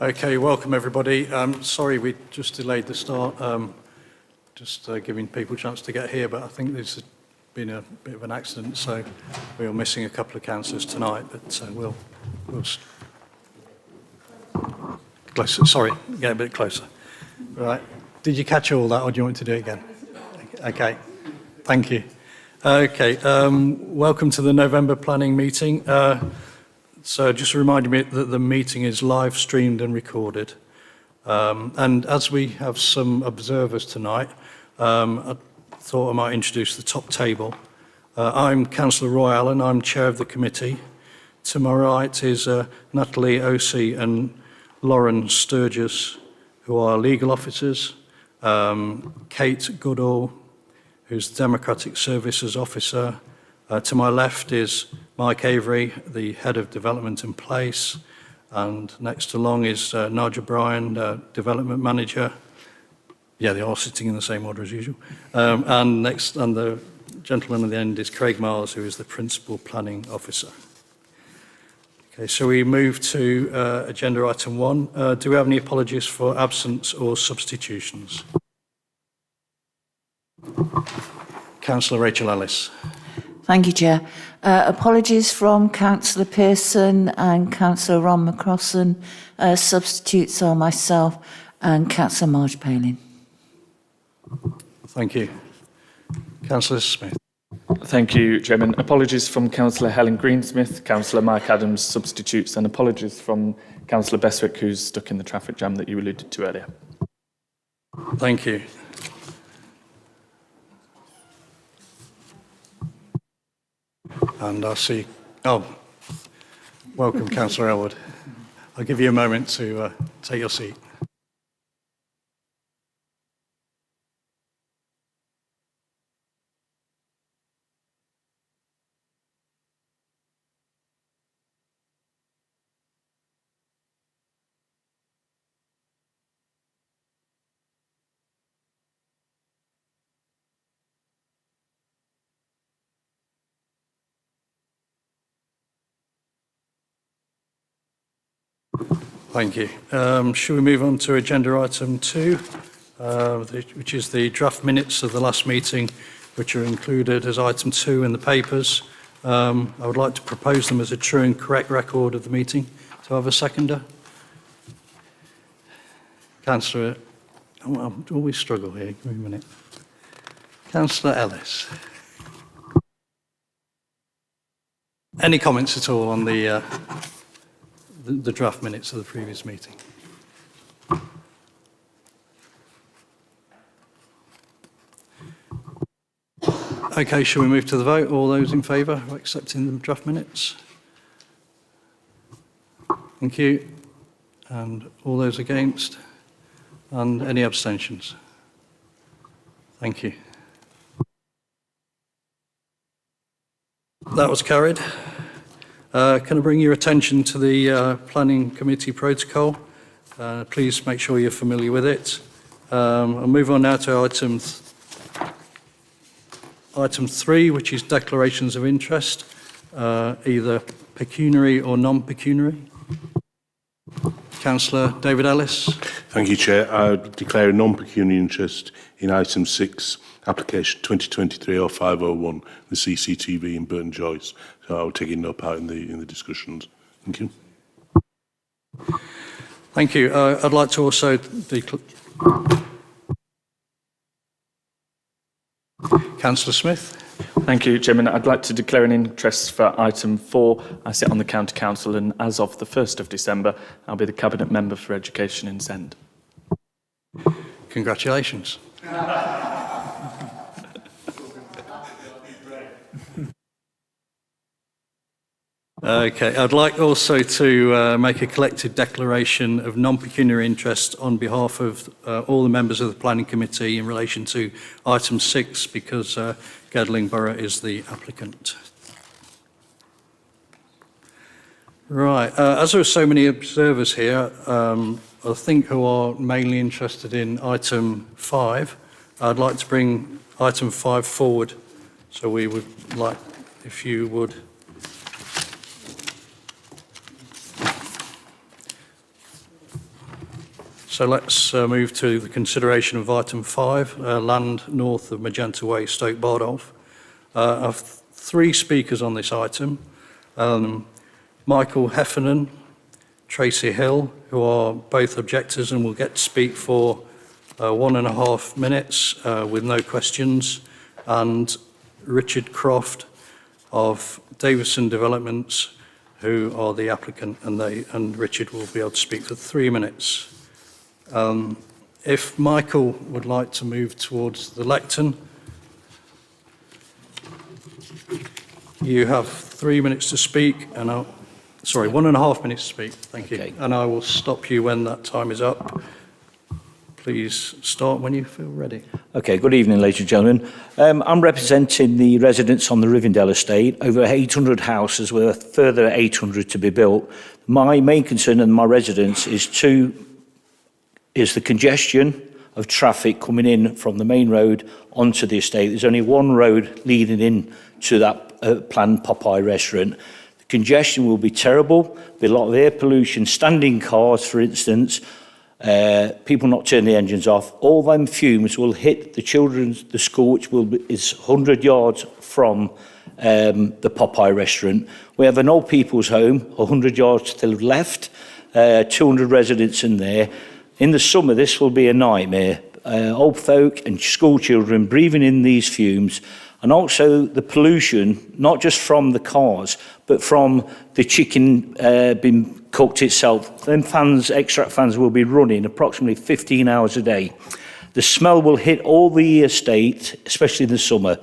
Okay, welcome everybody. Sorry we just delayed the start, giving people a chance to get here, but I think there's been a bit of an accident, so we are missing a couple of councillors tonight, but we'll closer. Sorry, get a bit closer. Right, did you catch all that, or do you want me to do it again? Okay, thank you. Okay, welcome to the November planning meeting. So just reminding me that the meeting is live streamed and recorded. And as we have some observers tonight, I thought I might introduce the top table. I'm Councillor Roy Allen, I'm chair of the committee. To my right is Natalie Osey and Lauren Sturgis, who are legal officers. Kate Goodall, who's the Democratic Services Officer. To my left is Mike Avery, the Head of Development and Place, and next along is Nigel Bryan, Development Manager. Yeah, they are sitting in the same order as usual. And the gentleman at the end is Craig Miles, who is the Principal Planning Officer. Okay, so we move to agenda item 1. Do we have any apologies for absence or substitutions? Councillor Rachel Ellis. Thank you, Chair. Apologies from Councillor Pearson and Councillor Ron McCrossan. Substitutes are myself and Councillor Marge Palin. Thank you. Councillor Smith. Thank you, Chairman. Apologies from Councillor Helen Greensmith, Councillor Mike Adams, substitutes, and apologies from Councillor Beswick, who's stuck in the traffic jam that you alluded to earlier. Thank you. And I see, welcome Councillor Elwood. I'll give you a moment to take your seat. Thank you. Shall we move on to agenda item 2, which is the draft minutes of the last meeting, which are included as item 2 in the papers. I would like to propose them as a true and correct record of the meeting. Do I have a seconder? Councillor, I always struggle here. Give me a minute. Councillor Ellis. Any comments at all on the draft minutes of the previous meeting? Okay, shall we move to the vote? All those in favour of accepting the draft minutes? Thank you. And all those against? And any abstentions? Thank you. That was carried. Can I bring your attention to the Planning Committee protocol? Please make sure you're familiar with it. I'll move on now to item 3, which is declarations of interest, either pecuniary or non-pecuniary. Councillor David Ellis. Thank you, Chair. I declare a non-pecuniary interest in item 6, application 2023-0501, the CCTV in Burton Joyce. So I'll take no part in the discussions. Thank you. Thank you. I'd like to also Councillor Smith. Thank you, Chairman. I'd like to declare an interest for item 4. I sit on the County Council, and as of the 1st of December, I'll be the Cabinet Member for Education in Send. Congratulations. Okay, I'd like also to make a collective declaration of non-pecuniary interest on behalf of all the members of the Planning Committee in relation to item 6, because Gedling Borough is the applicant. Right, as there are so many observers here, I think who are mainly interested in item 5, I'd like to bring item 5 forward. So we would like, if you would, So let's move to the consideration of item 5, land north of Magenta Way, Stoke Borough. I have 3 speakers on this item. Michael Heffernan, Tracy Hill, who are both objectors and will get to speak for 1.5 minutes with no questions, and Richard Croft of Davison Developments, who are the applicant, and Richard will be able to speak for 3 minutes. If Michael would like to move towards the lectern, you have 3 minutes to speak, and 1.5 minutes to speak. Thank you. Okay. And I will stop you when that time is up. Please start when you feel ready. Okay, good evening, ladies and gentlemen. I'm representing the residents on the Rivendell estate, over 800 houses with a further 800 to be built. My main concern and my residents is the congestion of traffic coming in from the main road onto the estate. There's only one road leading in to that planned Popeye restaurant. The congestion will be terrible. There'll be a lot of air pollution, standing cars, for instance, people not turning the engines off. All them fumes will hit the school, which is 100 yards from the Popeye restaurant. We have an old people's home, 100 yards to the left, 200 residents in there. In the summer, this will be a nightmare. Old folk and school children breathing in these fumes, and also the pollution, not just from the cars, but from the chicken being cooked itself. Them extract fans will be running approximately 15 hours a day. The smell will hit all the estate, especially in the summer.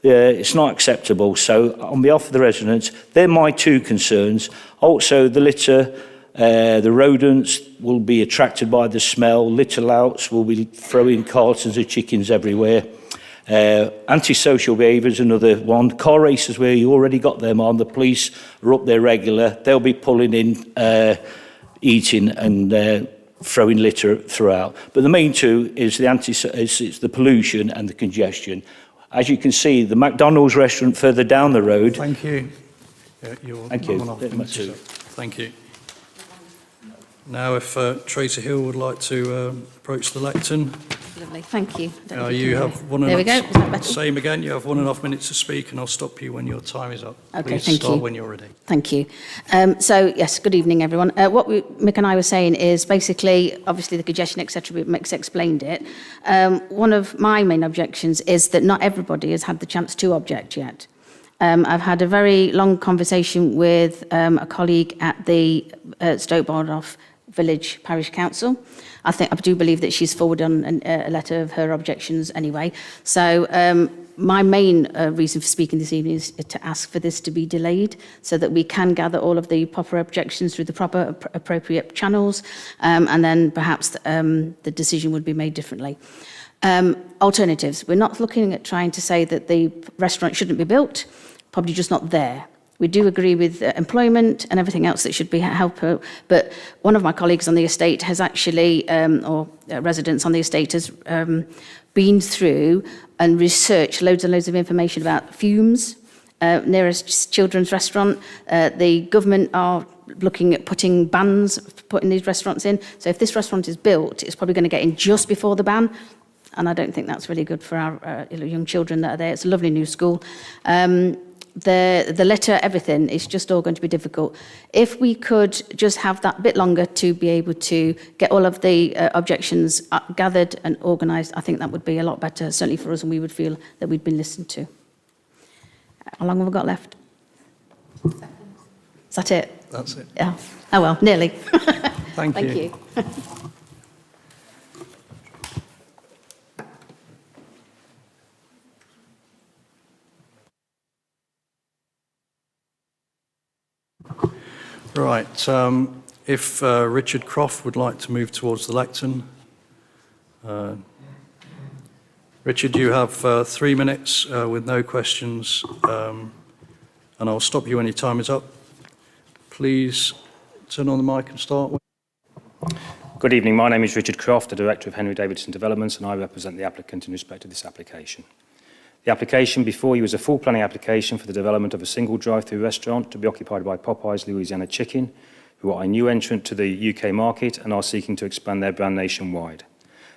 It's not acceptable. So on behalf of the residents, they're my 2 concerns. Also, the litter, the rodents will be attracted by the smell. Litter louts will be throwing cartons of chickens everywhere. Antisocial behaviour is another one. Car races where you already got them on, the police are up there regular. They'll be pulling in, eating and throwing litter throughout. But the main 2 is it's the pollution and the congestion. As you can see, the McDonald's restaurant further down the road. Thank you. Thank you. Thank you. Now, if Tracy Hill would like to approach the lectern. Lovely, thank you. You have 1.5. There we go. Is that better? Same again. You have 1.5 minutes to speak, and I'll stop you when your time is up. Okay, Please thank start you. when you're ready. Thank you. So, yes, good evening, everyone. What Mick and I were saying is basically, obviously, the congestion, etc., Mick's explained it. One of my main objections is that not everybody has had the chance to object yet. I've had a very long conversation with a colleague at the Stoke Borough Village Parish Council. I do believe that she's forwarded on a letter of her objections anyway. So my main reason for speaking this evening is to ask for this to be delayed so that we can gather all of the proper objections through the proper appropriate channels, and then perhaps the decision would be made differently. Alternatives. We're not looking at trying to say that the restaurant shouldn't be built, probably just not there. We do agree with employment and everything else that should be helpful, but one of my colleagues on the estate has actually, or residents on the estate has been through and researched loads and loads of information about fumes near a children's restaurant. The government are looking at putting bans for putting these restaurants in. So if this restaurant is built, it's probably going to get in just before the ban. And I don't think that's really good for our young children that are there. It's a lovely new school. The letter, everything, is just all going to be difficult. If we could just have that bit longer to be able to get all of the objections gathered and organised, I think that would be a lot better, certainly for us, and we would feel that we'd been listened to. How long have we got left? Is that it? That's it. Yeah. Oh, well, nearly. Thank you. Thank you. Right. If Richard Croft would like to move towards the lectern. Richard, you have 3 minutes with no questions, and I'll stop you when your time is up. Please turn on the mic and start. Good evening. My name is Richard Croft, the Director of Henry Davidson Developments, and I represent the applicant in respect to this application. The application before you is a full planning application for the development of a single drive-through restaurant to be occupied by Popeye's Louisiana Chicken, who are a new entrant to the UK market and are seeking to expand their brand nationwide.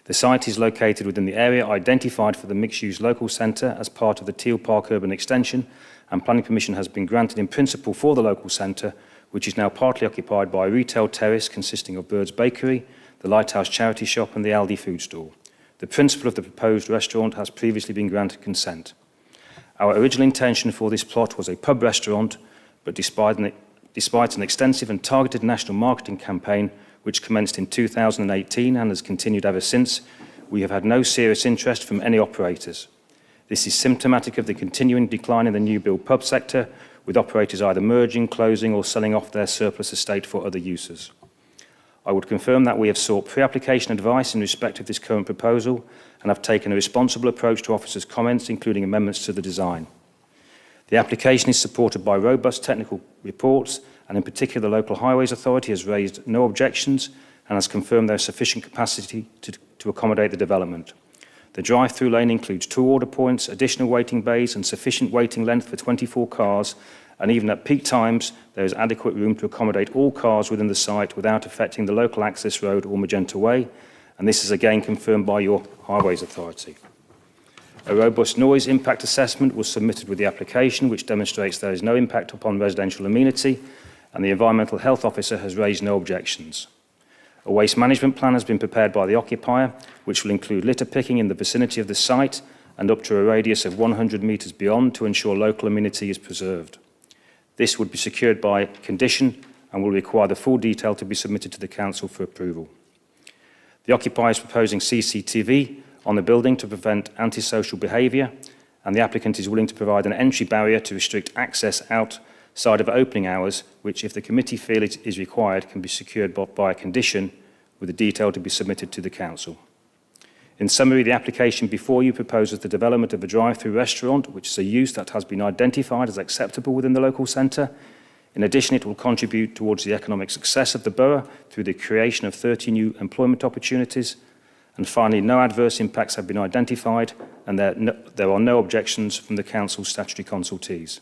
The site is located within the area identified for the mixed-use local centre as part of the Teal Park urban extension, and planning permission has been granted in principle for the local centre, which is now partly occupied by a retail terrace consisting of Bird's Bakery, the Lighthouse Charity Shop and the Aldi food stall. The principal of the proposed restaurant has previously been granted consent. Our original intention for this plot was a pub restaurant, but despite an extensive and targeted national marketing campaign which commenced in 2018 and has continued ever since, we have had no serious interest from any operators. This is symptomatic of the continuing decline in the new build pub sector, with operators either merging, closing or selling off their surplus estate for other uses. I would confirm that we have sought pre-application advice in respect of this current proposal and have taken a responsible approach to officers' comments, including amendments to the design. The application is supported by robust technical reports, and in particular the Local Highways Authority has raised no objections and has confirmed there is sufficient capacity to accommodate the development. The drive-through lane includes 2 order points, additional waiting bays and sufficient waiting length for 24 cars, and even at peak times there is adequate room to accommodate all cars within the site without affecting the local access road or Magenta Way, and this is again confirmed by your Highways Authority. A robust noise impact assessment was submitted with the application, which demonstrates there is no impact upon residential amenity, and the Environmental Health Officer has raised no objections. A waste management plan has been prepared by the occupier, which will include litter picking in the vicinity of the site and up to a radius of 100 metres beyond to ensure local amenity is preserved. This would be secured by condition and will require the full detail to be submitted to the Council for approval. The occupier is proposing CCTV on the building to prevent antisocial behaviour, and the applicant is willing to provide an entry barrier to restrict access outside of opening hours, which, if the committee feel it is required, can be secured by a condition with the detail to be submitted to the Council. In summary, the application before you proposes the development of a drive-through restaurant, which is a use that has been identified as acceptable within the local centre. In addition, it will contribute towards the economic success of the borough through the creation of 30 new employment opportunities. And finally, no adverse impacts have been identified, and there are no objections from the Council's statutory consultees.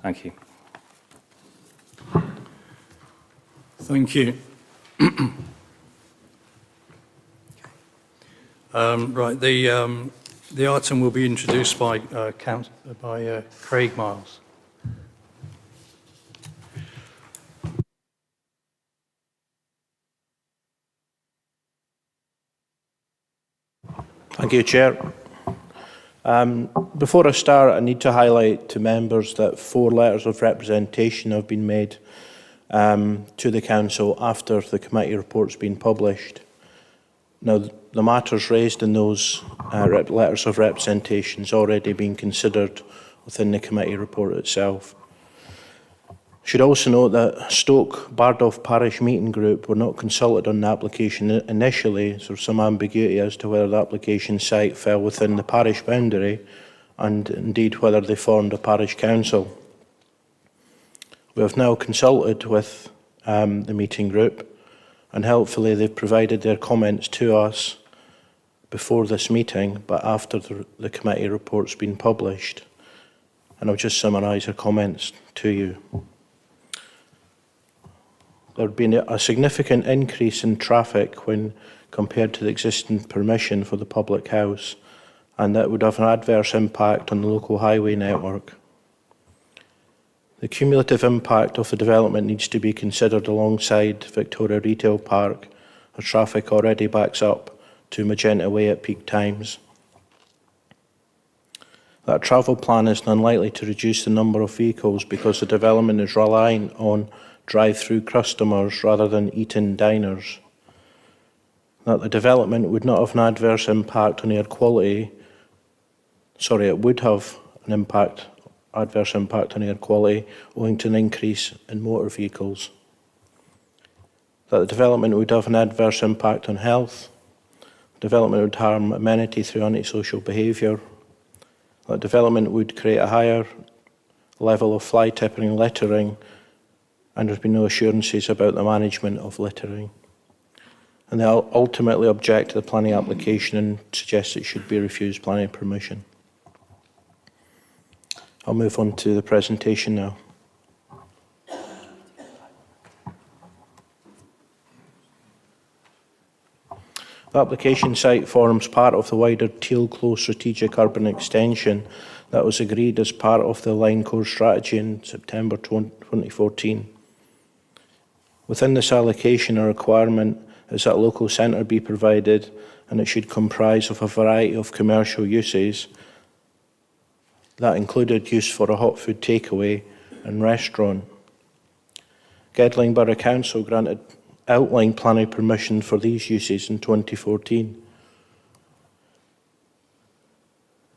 Thank you. Thank you. Right, the item will be introduced by Craig Miles. Thank you, Chair. Before I start, I need to highlight to members that 4 letters of representation have been made to the Council after the committee report's been published. Now, the matters raised in those letters of representation has already been considered within the committee report itself. I should also note that Stoke Bardolph Parish Meeting Group were not consulted on the application initially, so there's some ambiguity as to whether the application site fell within the parish boundary and indeed whether they formed a parish council. We have now consulted with the meeting group, and helpfully they've provided their comments to us before this meeting, but after the committee report's been published. And I'll just summarise their comments to you. There had been a significant increase in traffic when compared to the existing permission for the public house, and that would have an adverse impact on the local highway network. The cumulative impact of the development needs to be considered alongside Victoria Retail Park, as traffic already backs up to Magenta Way at peak times. That travel plan is unlikely to reduce the number of vehicles because the development is relying on drive-through customers rather than eat-in diners. That the development would not have an adverse impact on air quality. Sorry, it would have an adverse impact on air quality owing to an increase in motor vehicles. That the development would have an adverse impact on health. Development would harm amenity through antisocial behaviour. That development would create a higher level of fly tipping and littering, and there's been no assurances about the management of littering. And they ultimately object to the planning application and suggest it should be refused planning permission. I'll move on to the presentation now. The application site forms part of the wider Teal Close strategic urban extension that was agreed as part of the Line Core strategy in September 2014. Within this allocation, a requirement is that a local centre be provided, and it should comprise of a variety of commercial uses that included use for a hot food takeaway and restaurant. Gedling Borough Council granted outline planning permission for these uses in 2014.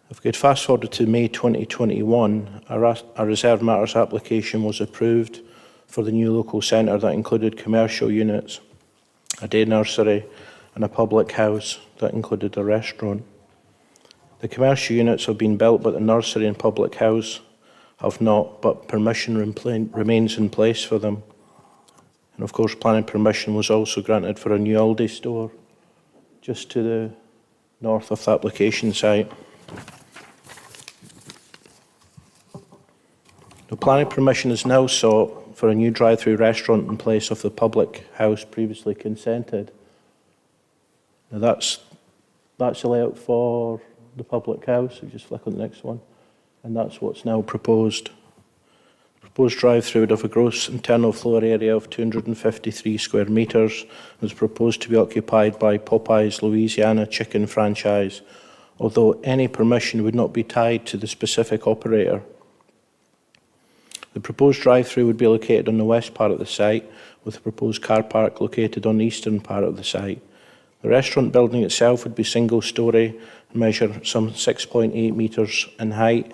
If we could fast forward to May 2021, a reserved matters application was approved for the new local centre that included commercial units, a day nursery and a public house that included a restaurant. The commercial units have been built, but the nursery and public house have not, but permission remains in place for them. And of course, planning permission was also granted for a new Aldi store just to the north of the application site. The planning permission is now sought for a new drive-through restaurant in place of the public house previously consented. Now that's the layout for the public house. You just flick on the next one, and that's what's now proposed. Proposed drive-through would have a gross internal floor area of 253 square metres and is proposed to be occupied by Popeye's Louisiana Chicken franchise, although any permission would not be tied to the specific operator. The proposed drive-through would be located on the west part of the site, with the proposed car park located on the eastern part of the site. The restaurant building itself would be single-storey and measure some 6.8 metres in height.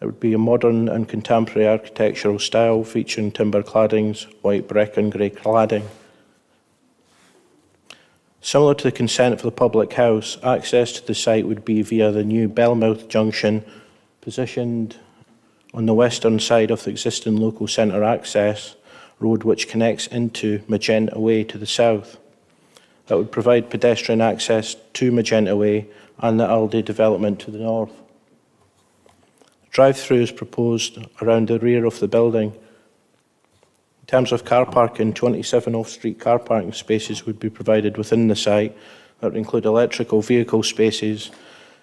It would be a modern and contemporary architectural style featuring timber claddings, white brick and grey cladding. Similar to the consent for the public house, access to the site would be via the new Bellmouth junction positioned on the western side of the existing local centre access road, which connects into Magenta Way to the south. That would provide pedestrian access to Magenta Way and the Aldi development to the north. Drive-through is proposed around the rear of the building. In terms of car parking, 27 off-street car parking spaces would be provided within the site. That would include electrical vehicle spaces,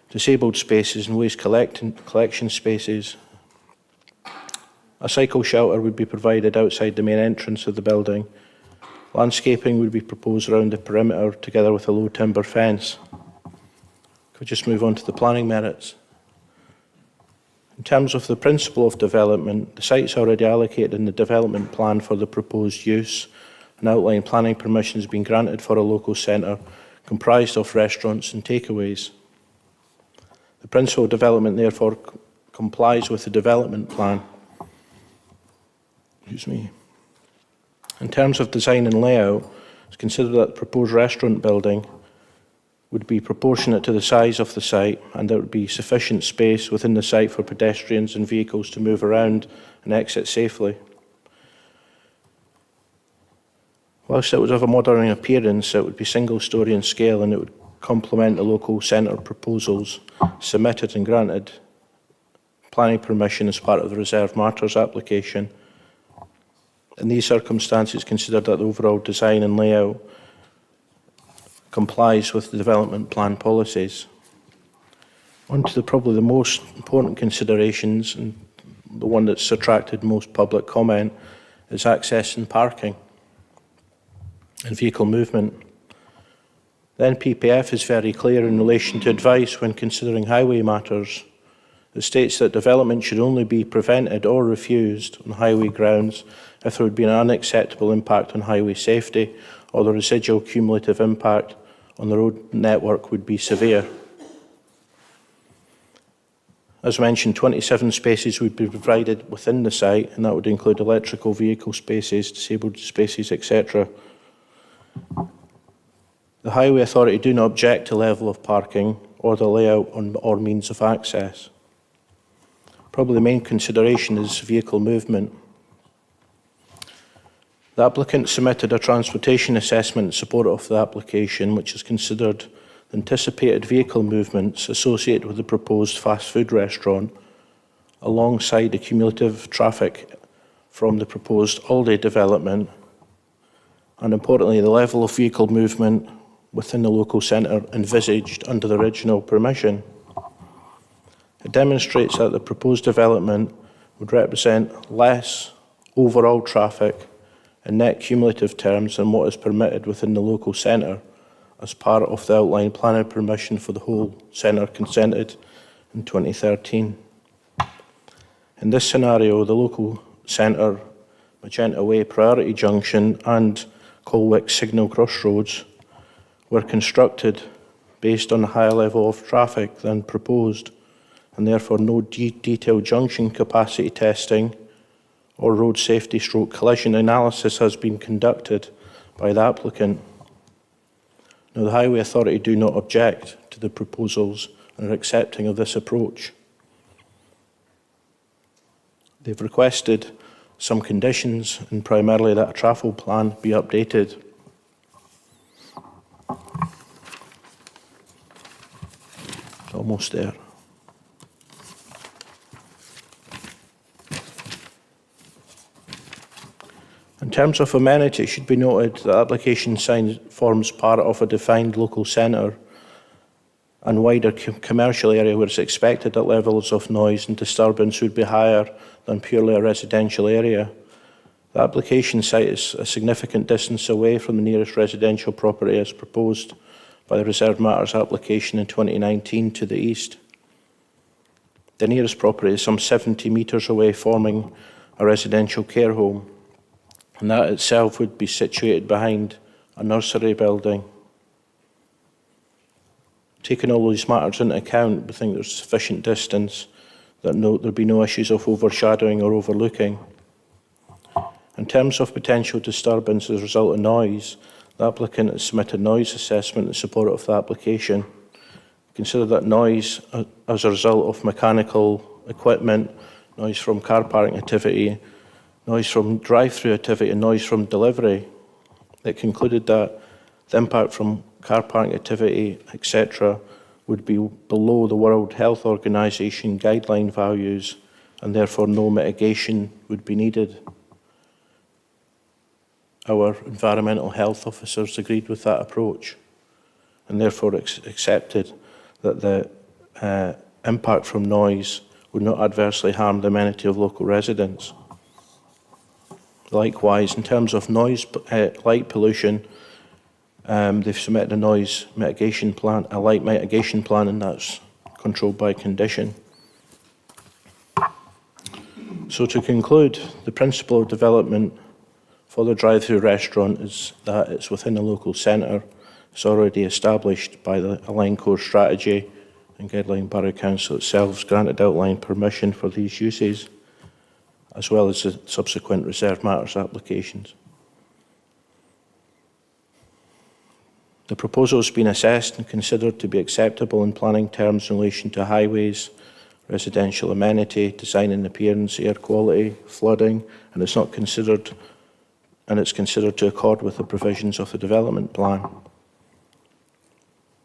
disabled spaces and waste collection spaces. A cycle shelter would be provided outside the main entrance of the building. Landscaping would be proposed around the perimeter together with a low timber fence. Could we just move on to the planning merits? In terms of the principle of development, the site's already allocated in the development plan for the proposed use. An outline planning permission has been granted for a local centre comprised of restaurants and takeaways. The principle of development therefore complies with the development plan. In terms of design and layout, it's considered that the proposed restaurant building would be proportionate to the size of the site, and there would be sufficient space within the site for pedestrians and vehicles to move around and exit safely. Whilst it would have a modern appearance, it would be single-storey in scale, and it would complement the local centre proposals submitted and granted planning permission as part of the reserved matters application. In these circumstances, considered that the overall design and layout complies with the development plan policies. On to probably the most important considerations, and the one that's attracted most public comment, is access and parking and vehicle movement. The NPPF is very clear in relation to advice when considering highway matters. It states that development should only be prevented or refused on highway grounds if there would be an unacceptable impact on highway safety or the residual cumulative impact on the road network would be severe. As mentioned, 27 spaces would be provided within the site, and that would include electrical vehicle spaces, disabled spaces, etc. The Highway Authority do not object to level of parking or the layout or means of access. Probably the main consideration is vehicle movement. The applicant submitted a transportation assessment in support of the application, which has considered the anticipated vehicle movements associated with the proposed fast food restaurant alongside the cumulative traffic from the proposed Aldi development, and importantly, the level of vehicle movement within the local centre envisaged under the original permission. It demonstrates that the proposed development would represent less overall traffic in net cumulative terms than what is permitted within the local centre as part of the outline planning permission for the whole centre consented in 2013. In this scenario, the local centre, Magenta Way, Priority Junction and Colwick Signal Crossroads were constructed based on a higher level of traffic than proposed, and therefore no detailed junction capacity testing or road safety / collision analysis has been conducted by the applicant. Now, the Highway Authority do not object to the proposals and are accepting of this approach. They've requested some conditions, and primarily that a travel plan be updated. Almost there. In terms of amenity, it should be noted that the application forms part of a defined local centre and wider commercial area where it's expected that levels of noise and disturbance would be higher than purely a residential area. The application site is a significant distance away from the nearest residential property as proposed by the Reserved Matters application in 2019 to the east. The nearest property is some 70 metres away, forming a residential care home, and that itself would be situated behind a nursery building. Taking all these matters into account, we think there's sufficient distance that there'll be no issues of overshadowing or overlooking. In terms of potential disturbance as a result of noise, the applicant has submitted noise assessment in support of the application. Consider that noise as a result of mechanical equipment, noise from car parking activity, noise from drive-through activity and noise from delivery. It concluded that the impact from car parking activity, etc., would be below the World Health Organization guideline values and therefore no mitigation would be needed. Our environmental health officers agreed with that approach and therefore accepted that the impact from noise would not adversely harm the amenity of local residents. Likewise, in terms of noise, light pollution, they've submitted a noise mitigation plan, a light mitigation plan, and that's controlled by condition. So to conclude, the principle of development for the drive-through restaurant is that it's within a local centre. It's already established by the Aligned Core Strategy, and Gedling Borough Council itself has granted outline permission for these uses, as well as the subsequent Reserved Matters applications. The proposal has been assessed and considered to be acceptable in planning terms in relation to highways, residential amenity, design and appearance, air quality, flooding, and it's considered to accord with the provisions of the development plan.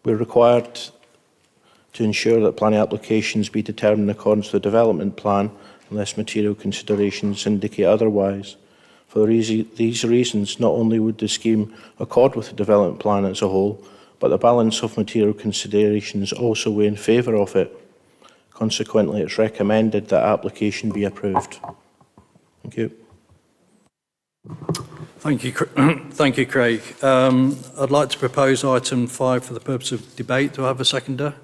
We're required to ensure that planning applications be determined in accordance with the development plan unless material considerations indicate otherwise. For these reasons, not only would the scheme accord with the development plan as a whole, but the balance of material considerations also weigh in favour of it. Consequently, it's recommended that application be approved. Thank you. Thank you, thank you, Craig. I'd like to propose item 5 for the purpose of debate. Do I have a seconder?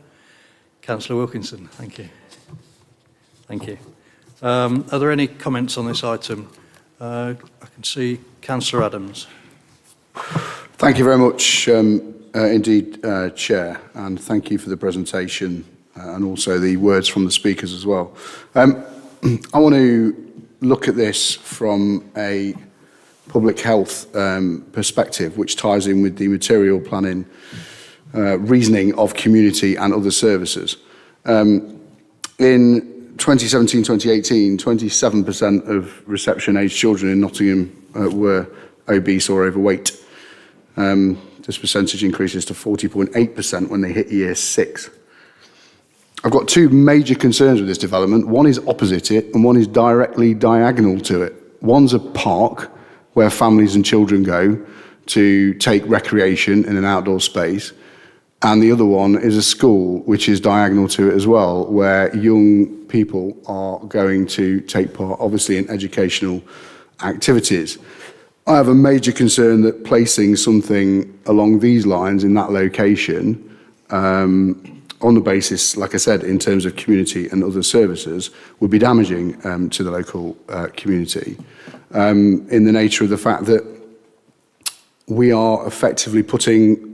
Councillor Wilkinson, thank you. Thank you. Are there any comments on this item? I can see Councillor Adams. Thank you very much indeed, Chair, and thank you for the presentation and also the words from the speakers as well. I want to look at this from a public health perspective, which ties in with the material planning reasoning of community and other services. In 2017-2018, 27% of reception-aged children in Nottingham were obese or overweight. This percentage increases to 40.8% when they hit year 6. I've got two major concerns with this development. One is opposite it and one is directly diagonal to it. One's a park where families and children go to take recreation in an outdoor space, and the other one is a school which is diagonal to it as well, where young people are going to take part, obviously, in educational activities. I have a major concern that placing something along these lines in that location, on the basis, like I said, in terms of community and other services, would be damaging to the local community, in the nature of the fact that we are effectively putting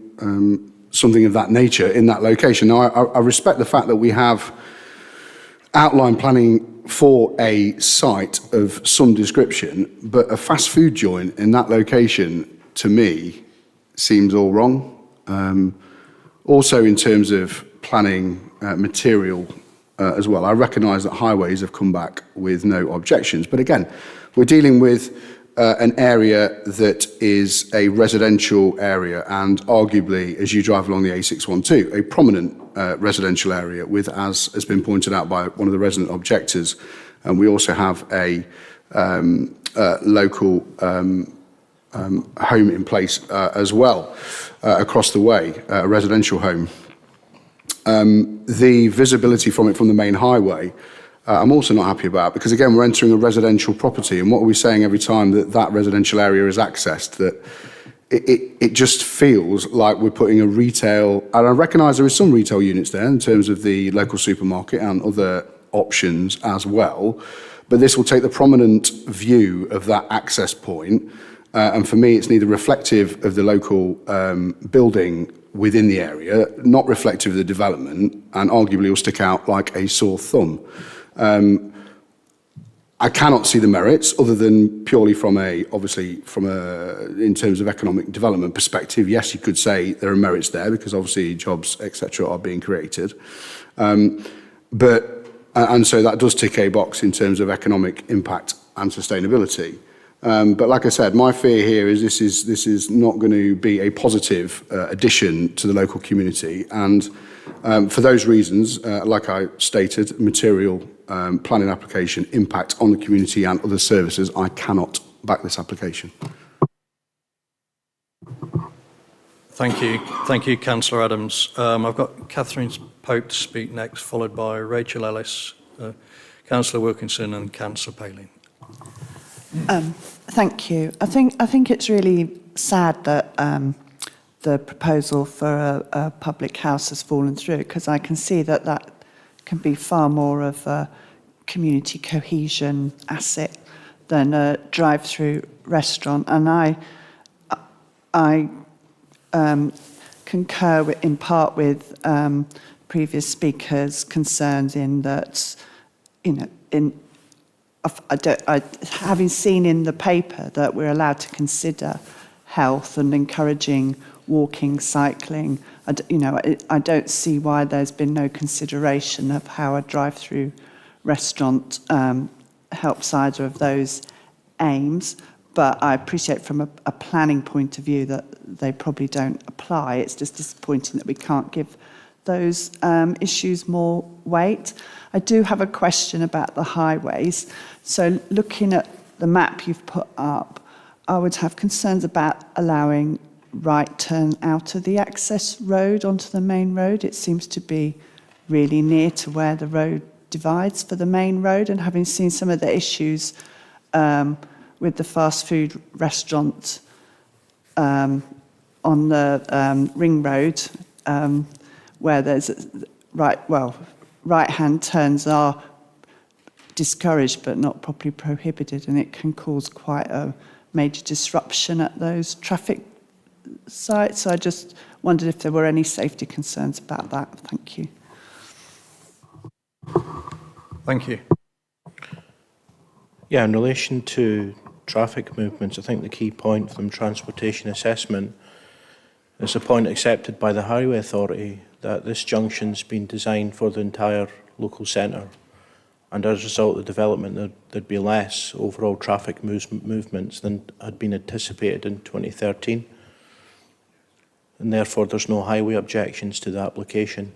something of that nature in that location. Now, I respect the fact that we have outline planning for a site of some description, but a fast food joint in that location, to me, seems all wrong. Also, in terms of planning material as well, I recognise that highways have come back with no objections. But again, we're dealing with an area that is a residential area, and arguably, as you drive along the A612, a prominent residential area with, as has been pointed out by one of the resident objectors, and we also have a local home in place as well across the way, a residential home. The visibility from it from the main highway, I'm also not happy about, because again, we're entering a residential property, and what are we saying every time that that residential area is accessed? That it just feels like we're putting a retail, and I recognise there is some retail units there in terms of the local supermarket and other options as well, but this will take the prominent view of that access point, and for me it's neither reflective of the local building within the area, not reflective of the development, and arguably will stick out like a sore thumb. I cannot see the merits other than purely from in terms of economic development perspective. Yes, you could say there are merits there because obviously jobs, etc., are being created. And so that does tick a box in terms of economic impact and sustainability. But like I said, my fear here is this is not going to be a positive addition to the local community. And for those reasons, like I stated, material planning application impact on the community and other services, I cannot back this application. Thank you, Councillor Adams. I've got Catherine Pope to speak next, followed by Rachel Ellis, Councillor Wilkinson and Councillor Palin. Thank you. I think it's really sad that the proposal for a public house has fallen through, because I can see that can be far more of a community cohesion asset than a drive-through restaurant. And I concur in part with previous speakers' concerns in that, having seen in the paper that we're allowed to consider health and encouraging walking, cycling, I don't see why there's been no consideration of how a drive-through restaurant helps either of those aims. But I appreciate from a planning point of view that they probably don't apply. It's just disappointing that we can't give those issues more weight. I do have a question about the highways. So looking at the map you've put up, I would have concerns about allowing right turn out of the access road onto the main road. It seems to be really near to where the road divides for the main road, and having seen some of the issues with the fast food restaurant on the ring road, where there's right-hand turns are discouraged but not properly prohibited, and it can cause quite a major disruption at those traffic sites. So I just wondered if there were any safety concerns about that. Thank you. Thank you. Yeah, in relation to traffic movements, I think the key point from transportation assessment is a point accepted by the Highway Authority that this junction's been designed for the entire local centre, and as a result of the development there'd be less overall traffic movements than had been anticipated in 2013, and therefore there's no highway objections to the application.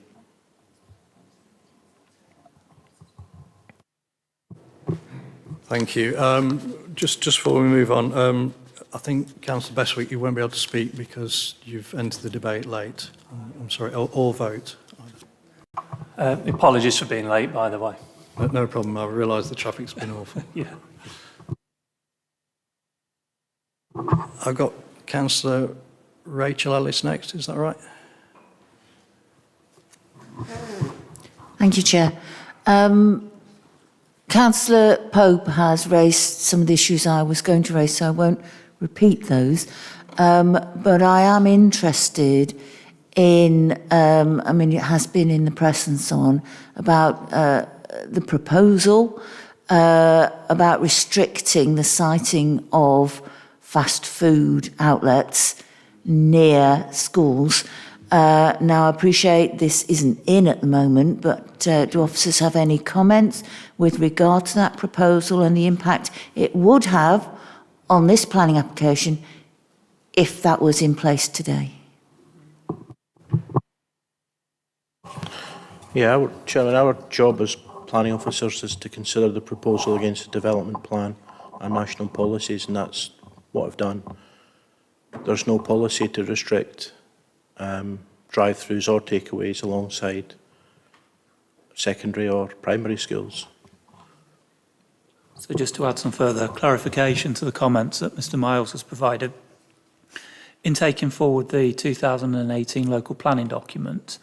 Thank you. Just before we move on, I think, Councillor Bestwick, you won't be able to speak because you've entered the debate late. I'm sorry, or vote. Apologies for being late, by the way. No problem. I realise the traffic's been awful. Yeah. I've got Councillor Rachel Ellis next. Is that right? Thank you, Chair. Councillor Pope has raised some of the issues I was going to raise, so I won't repeat those. But I am interested in, I mean, it has been in the press and so on, about the proposal about restricting the siting of fast food outlets near schools. Now, I appreciate this isn't in at the moment, but do officers have any comments with regard to that proposal and the impact it would have on this planning application if that was in place today? Yeah, Chairman, our job as planning officers is to consider the proposal against the development plan and national policies, and that's what I've done. There's no policy to restrict drive-throughs or takeaways alongside secondary or primary schools. So just to add some further clarification to the comments that Mr Miles has provided, in taking forward the 2018 local planning document,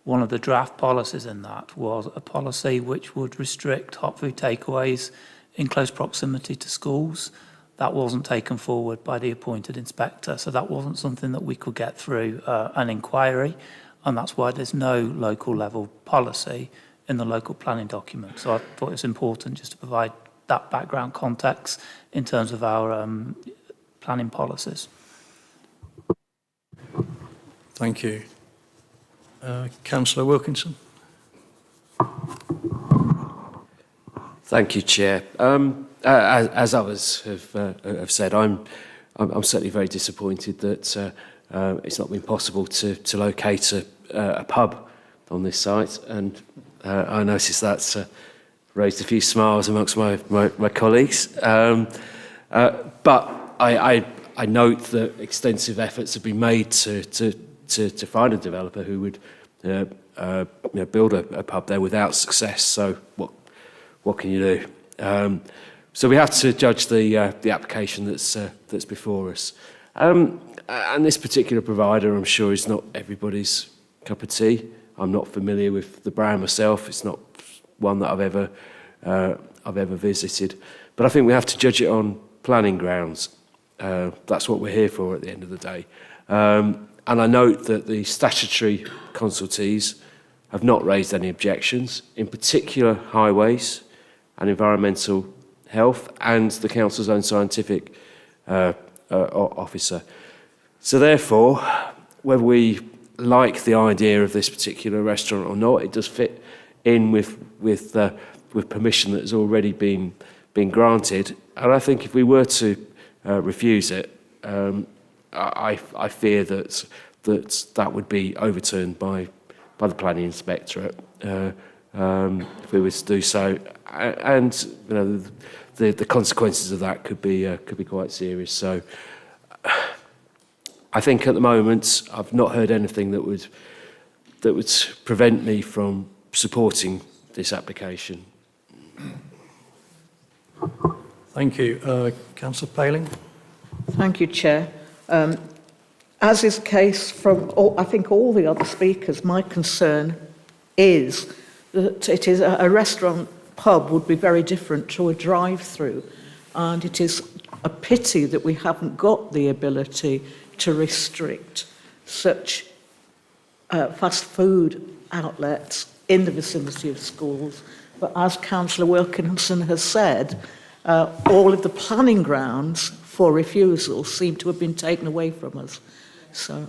one of the draft policies in that was a policy which would restrict hot food takeaways in close proximity to schools. That wasn't taken forward by the appointed inspector, so that wasn't something that we could get through an inquiry, and that's why there's no local level policy in the local planning document. So I thought it's important just to provide that background context in terms of our planning policies. Thank you. Councillor Wilkinson. Thank you, Chair. As others have said, I'm certainly very disappointed that it's not been possible to locate a pub on this site, and I noticed that's raised a few smiles amongst my colleagues. But I note that extensive efforts have been made to find a developer who would build a pub there without success. So what can you do? So we have to judge the application that's before us. And this particular provider, I'm sure, is not everybody's cup of tea. I'm not familiar with the brand myself. It's not one that I've ever visited. But I think we have to judge it on planning grounds. That's what we're here for at the end of the day. And I note that the statutory consultees have not raised any objections, in particular highways and environmental health and the council's own scientific officer. So therefore, whether we like the idea of this particular restaurant or not, it does fit in with permission that has already been granted. And I think if we were to refuse it, I fear that would be overturned by the planning inspectorate if we were to do so, and you know the consequences of that could be quite serious. So I think at the moment I've not heard anything that would prevent me from supporting this application. Thank you. Councillor Paling. Thank you, Chair. As is the case from, I think, all the other speakers, my concern is that it is a restaurant pub would be very different to a drive-through, and it is a pity that we haven't got the ability to restrict such fast food outlets in the vicinity of schools. But as Councillor Wilkinson has said, all of the planning grounds for refusal seem to have been taken away from us. So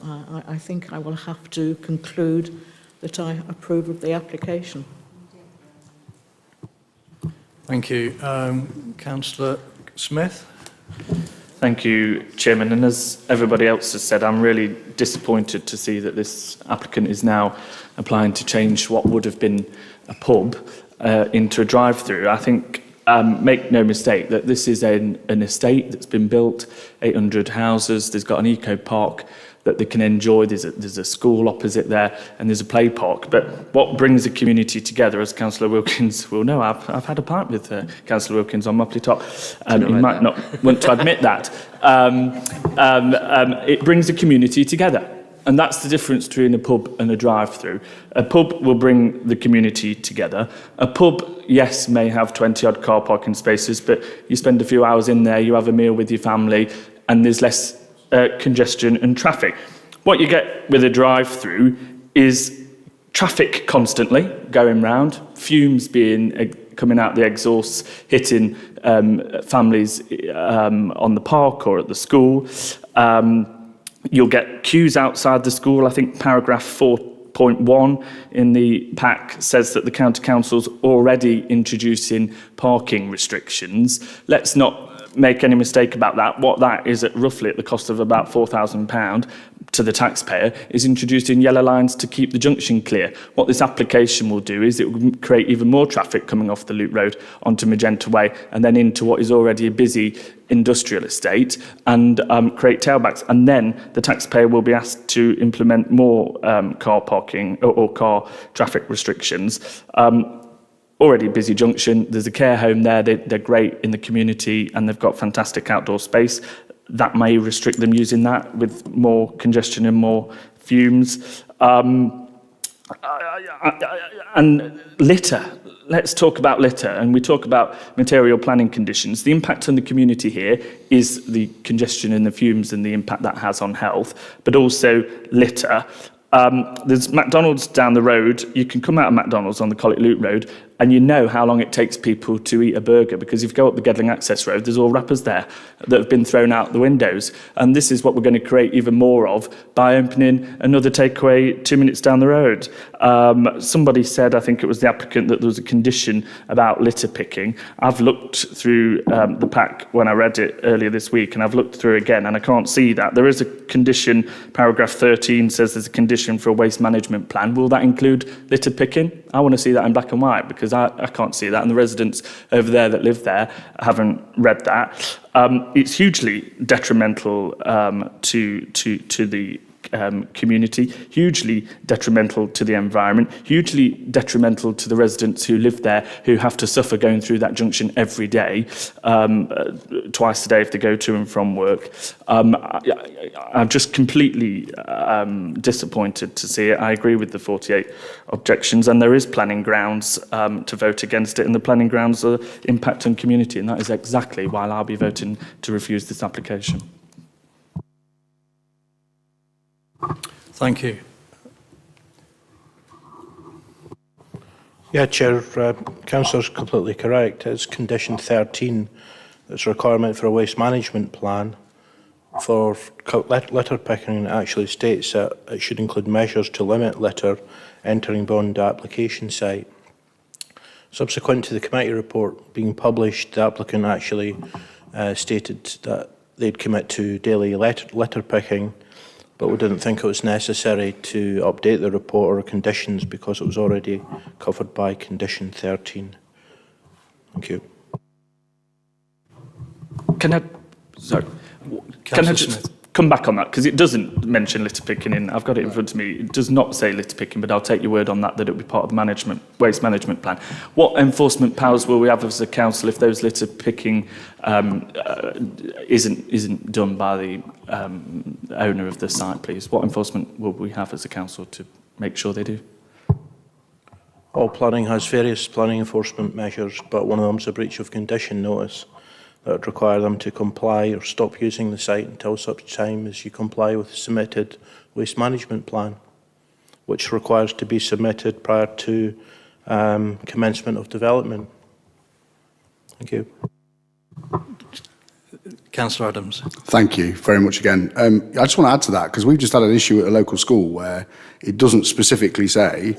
I think I will have to conclude that I approve of the application. Thank you. Councillor Smith. Thank you, Chairman. And as everybody else has said, I'm really disappointed to see that this applicant is now applying to change what would have been a pub into a drive-through. I think make no mistake that this is an estate that's been built, 800 houses, there's got an eco park that they can enjoy, there's a school opposite there, and there's a play park. But what brings the community together, as Councillor Wilkins will know, I've had a pint with Councillor Wilkins on Mupley Top. He might not want to admit that. It brings the community together. And that's the difference between a pub and a drive-through. A pub will bring the community together. A pub, yes, may have 20-odd car parking spaces, but you spend a few hours in there, you have a meal with your family, and there's less congestion and traffic. What you get with a drive-through is traffic constantly going round, fumes being coming out the exhausts, hitting families on the park or at the school. You'll get queues outside the school. I think paragraph 4.1 in the pack says that the county council's already introducing parking restrictions. Let's not make any mistake about that. What that is at roughly at the cost of about £4,000 to the taxpayer is introducing yellow lines to keep the junction clear. What this application will do is it will create even more traffic coming off the Loop Road onto Magenta Way and then into what is already a busy industrial estate and create tailbacks. And then the taxpayer will be asked to implement more car parking or car traffic restrictions. Already busy junction, there's a care home there, they're great in the community and they've got fantastic outdoor space. That may restrict them using that with more congestion and more fumes. And litter, let's talk about litter, and we talk about material planning conditions. The impact on the community here is the congestion and the fumes and the impact that has on health, but also litter. There's McDonald's down the road. You can come out of McDonald's on the Collet Loop Road and you know how long it takes people to eat a burger because if you go up the Gedling access road, there's all wrappers there that have been thrown out the windows. And this is what we're going to create even more of by opening another takeaway 2 minutes down the road. Somebody said, I think it was the applicant, that there was a condition about litter picking. I've looked through the pack when I read it earlier this week and I've looked through again and I can't see that. There is a condition, paragraph 13 says there's a condition for a waste management plan. Will that include litter picking? I want to see that in black and white because I can't see that and the residents over there that live there haven't read that. It's hugely detrimental to the community, hugely detrimental to the environment, hugely detrimental to the residents who live there who have to suffer going through that junction every day, twice a day if they go to and from work. I'm just completely disappointed to see it. I agree with the 48 objections and there is planning grounds to vote against it and the planning grounds are impact on community and that is exactly why I'll be voting to refuse this application. Thank you. Yeah, Chair, Councillor's completely correct. It's condition 13 that's a requirement for a waste management plan for litter picking. It actually states that it should include measures to limit litter entering beyond the application site. Subsequent to the committee report being published, the applicant actually stated that they'd commit to daily litter picking, but we didn't think it was necessary to update the report or conditions because it was already covered by condition 13. Thank you. Can I just come back on that? Because it doesn't mention litter picking in, I've got it in front of me, it does not say litter picking, but I'll take your word on that it'll be part of the waste management plan. What enforcement powers will we have as a council if those litter picking isn't done by the owner of the site, please? What enforcement will we have as a council to make sure they do? All planning has various planning enforcement measures, but one of them is a breach of condition notice that would require them to comply or stop using the site until such time as you comply with the submitted waste management plan, which requires to be submitted prior to commencement of development. Thank you. Councillor Adams. Thank you very much again. I just want to add to that because we've just had an issue at a local school where it doesn't specifically say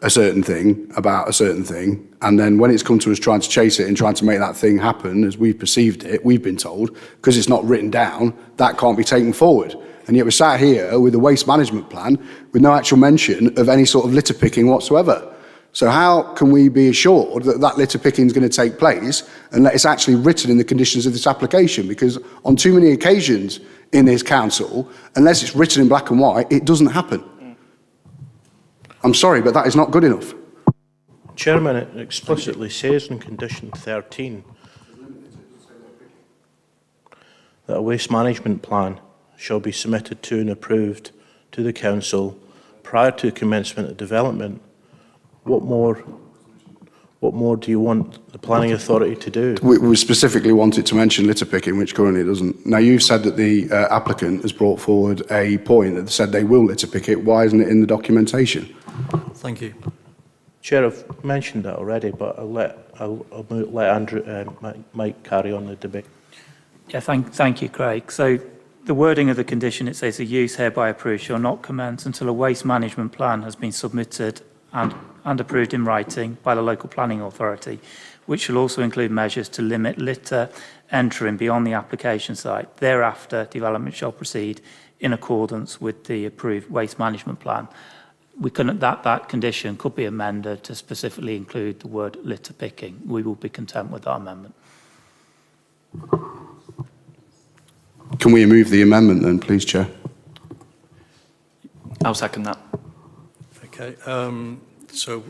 a certain thing about a certain thing, and then when it's come to us trying to chase it and trying to make that thing happen as we've perceived it, we've been told, because it's not written down, that can't be taken forward. And yet we're sat here with a waste management plan with no actual mention of any sort of litter picking whatsoever. So how can we be assured that that litter picking is going to take place unless it's actually written in the conditions of this application? Because on too many occasions in this council, unless it's written in black and white, it doesn't happen. I'm sorry, but that is not good enough. Chairman, it explicitly says in condition 13 that a waste management plan shall be submitted to and approved to the council prior to commencement of development. What more do you want the planning authority to do? We specifically wanted to mention litter picking, which currently it doesn't. Now, you've said that the applicant has brought forward a point that said they will litter pick it. Why isn't it in the documentation? Thank you. Chair, I've mentioned that already, but I'll let Andrew, Mike carry on the debate. Yeah, thank you, Craig. So the wording of the condition, it says the use hereby approved shall not commence until a waste management plan has been submitted and approved in writing by the local planning authority, which shall also include measures to limit litter entering beyond the application site. Thereafter, development shall proceed in accordance with the approved waste management plan. That condition could be amended to specifically include the word litter picking. We will be content with that amendment. Can we move the amendment then, please, Chair? I'll second that. Okay, so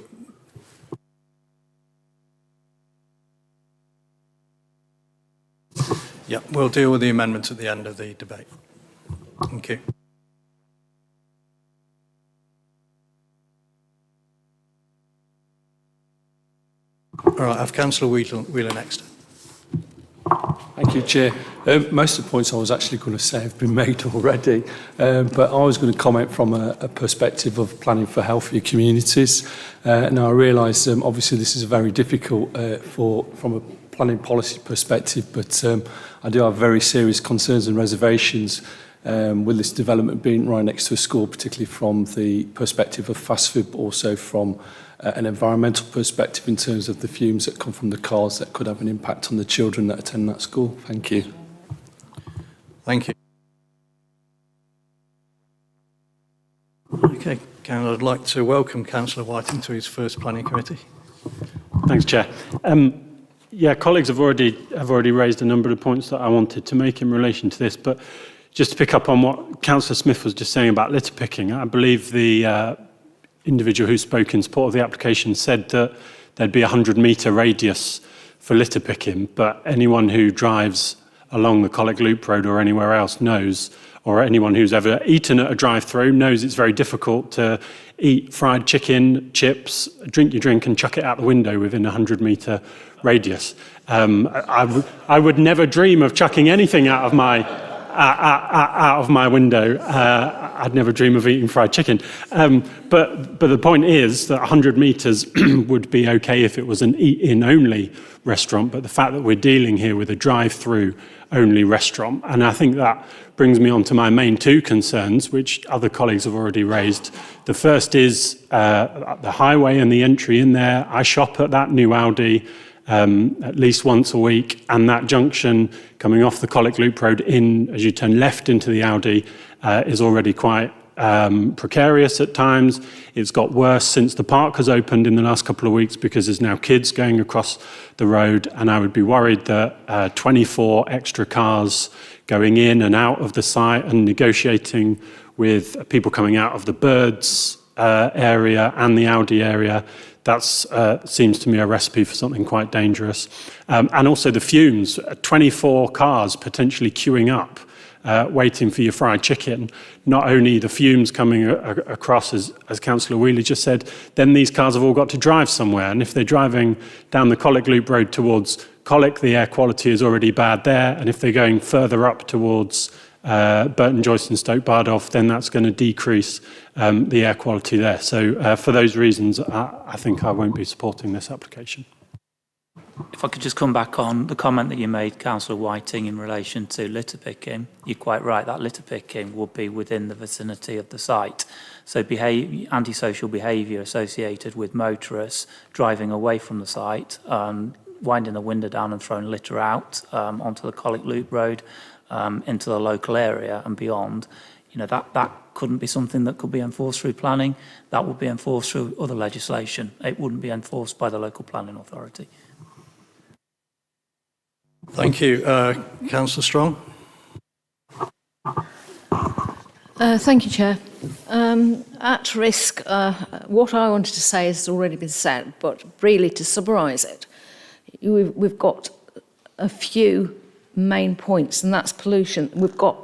yeah, we'll deal with the amendments at the end of the debate. Thank you. All right, I have Councillor Wheeler next. Thank you, Chair. Most of the points I was actually going to say have been made already, but I was going to comment from a perspective of planning for healthier communities. Now, I realise, obviously, this is very difficult from a planning policy perspective, but I do have very serious concerns and reservations with this development being right next to a school, particularly from the perspective of fast food, but also from an environmental perspective in terms of the fumes that come from the cars that could have an impact on the children that attend that school. Thank you. Thank you. Okay, I'd like to welcome Councillor Whiting to his first planning committee. Thanks, Chair. Yeah, colleagues have already raised a number of points that I wanted to make in relation to this, but just to pick up on what Councillor Smith was just saying about litter picking, I believe the individual who spoke in support of the application said that there'd be a 100-metre radius for litter picking, but anyone who drives along the Collick Loop Road or anywhere else knows, or anyone who's ever eaten at a drive-through knows it's very difficult to eat fried chicken, chips, drink your drink and chuck it out the window within a 100-metre radius. I would never dream of chucking anything out of my window. I'd never dream of eating fried chicken. But the point is that 100 metres would be okay if it was an eat-in only restaurant, but the fact that we're dealing here with a drive-through only restaurant, and I think that brings me on to my main two concerns, which other colleagues have already raised. The first is the highway and the entry in there. I shop at that new Audi at least once a week, and that junction coming off the Collick Loop Road in, as you turn left into the Audi, is already quite precarious at times. It's got worse since the park has opened in the last couple of weeks because there's now kids going across the road, and I would be worried that 24 extra cars going in and out of the site and negotiating with people coming out of the Birds area and the Audi area, that seems to me a recipe for something quite dangerous. And also the fumes, 24 cars potentially queuing up, waiting for your fried chicken. Not only the fumes coming across, as Councillor Wheeler just said, then these cars have all got to drive somewhere. And if they're driving down the Collick Loop Road towards Collick, the air quality is already bad there. And if they're going further up towards Burton Joyce and Stoke Bardolph, then that's going to decrease the air quality there. So for those reasons, I think I won't be supporting this application. If I could just come back on the comment that you made, Councillor Whiting, in relation to litter picking. You're quite right, that litter picking would be within the vicinity of the site. So antisocial behaviour associated with motorists driving away from the site, winding the window down and throwing litter out onto the Collick Loop Road, into the local area and beyond, you know, that couldn't be something that could be enforced through planning. That would be enforced through other legislation. It wouldn't be enforced by the local planning authority. Thank you. Councillor Strong? Thank you, Chair. At risk, what I wanted to say has already been said, but really to summarise it, we've got a few main points, and that's pollution. We've got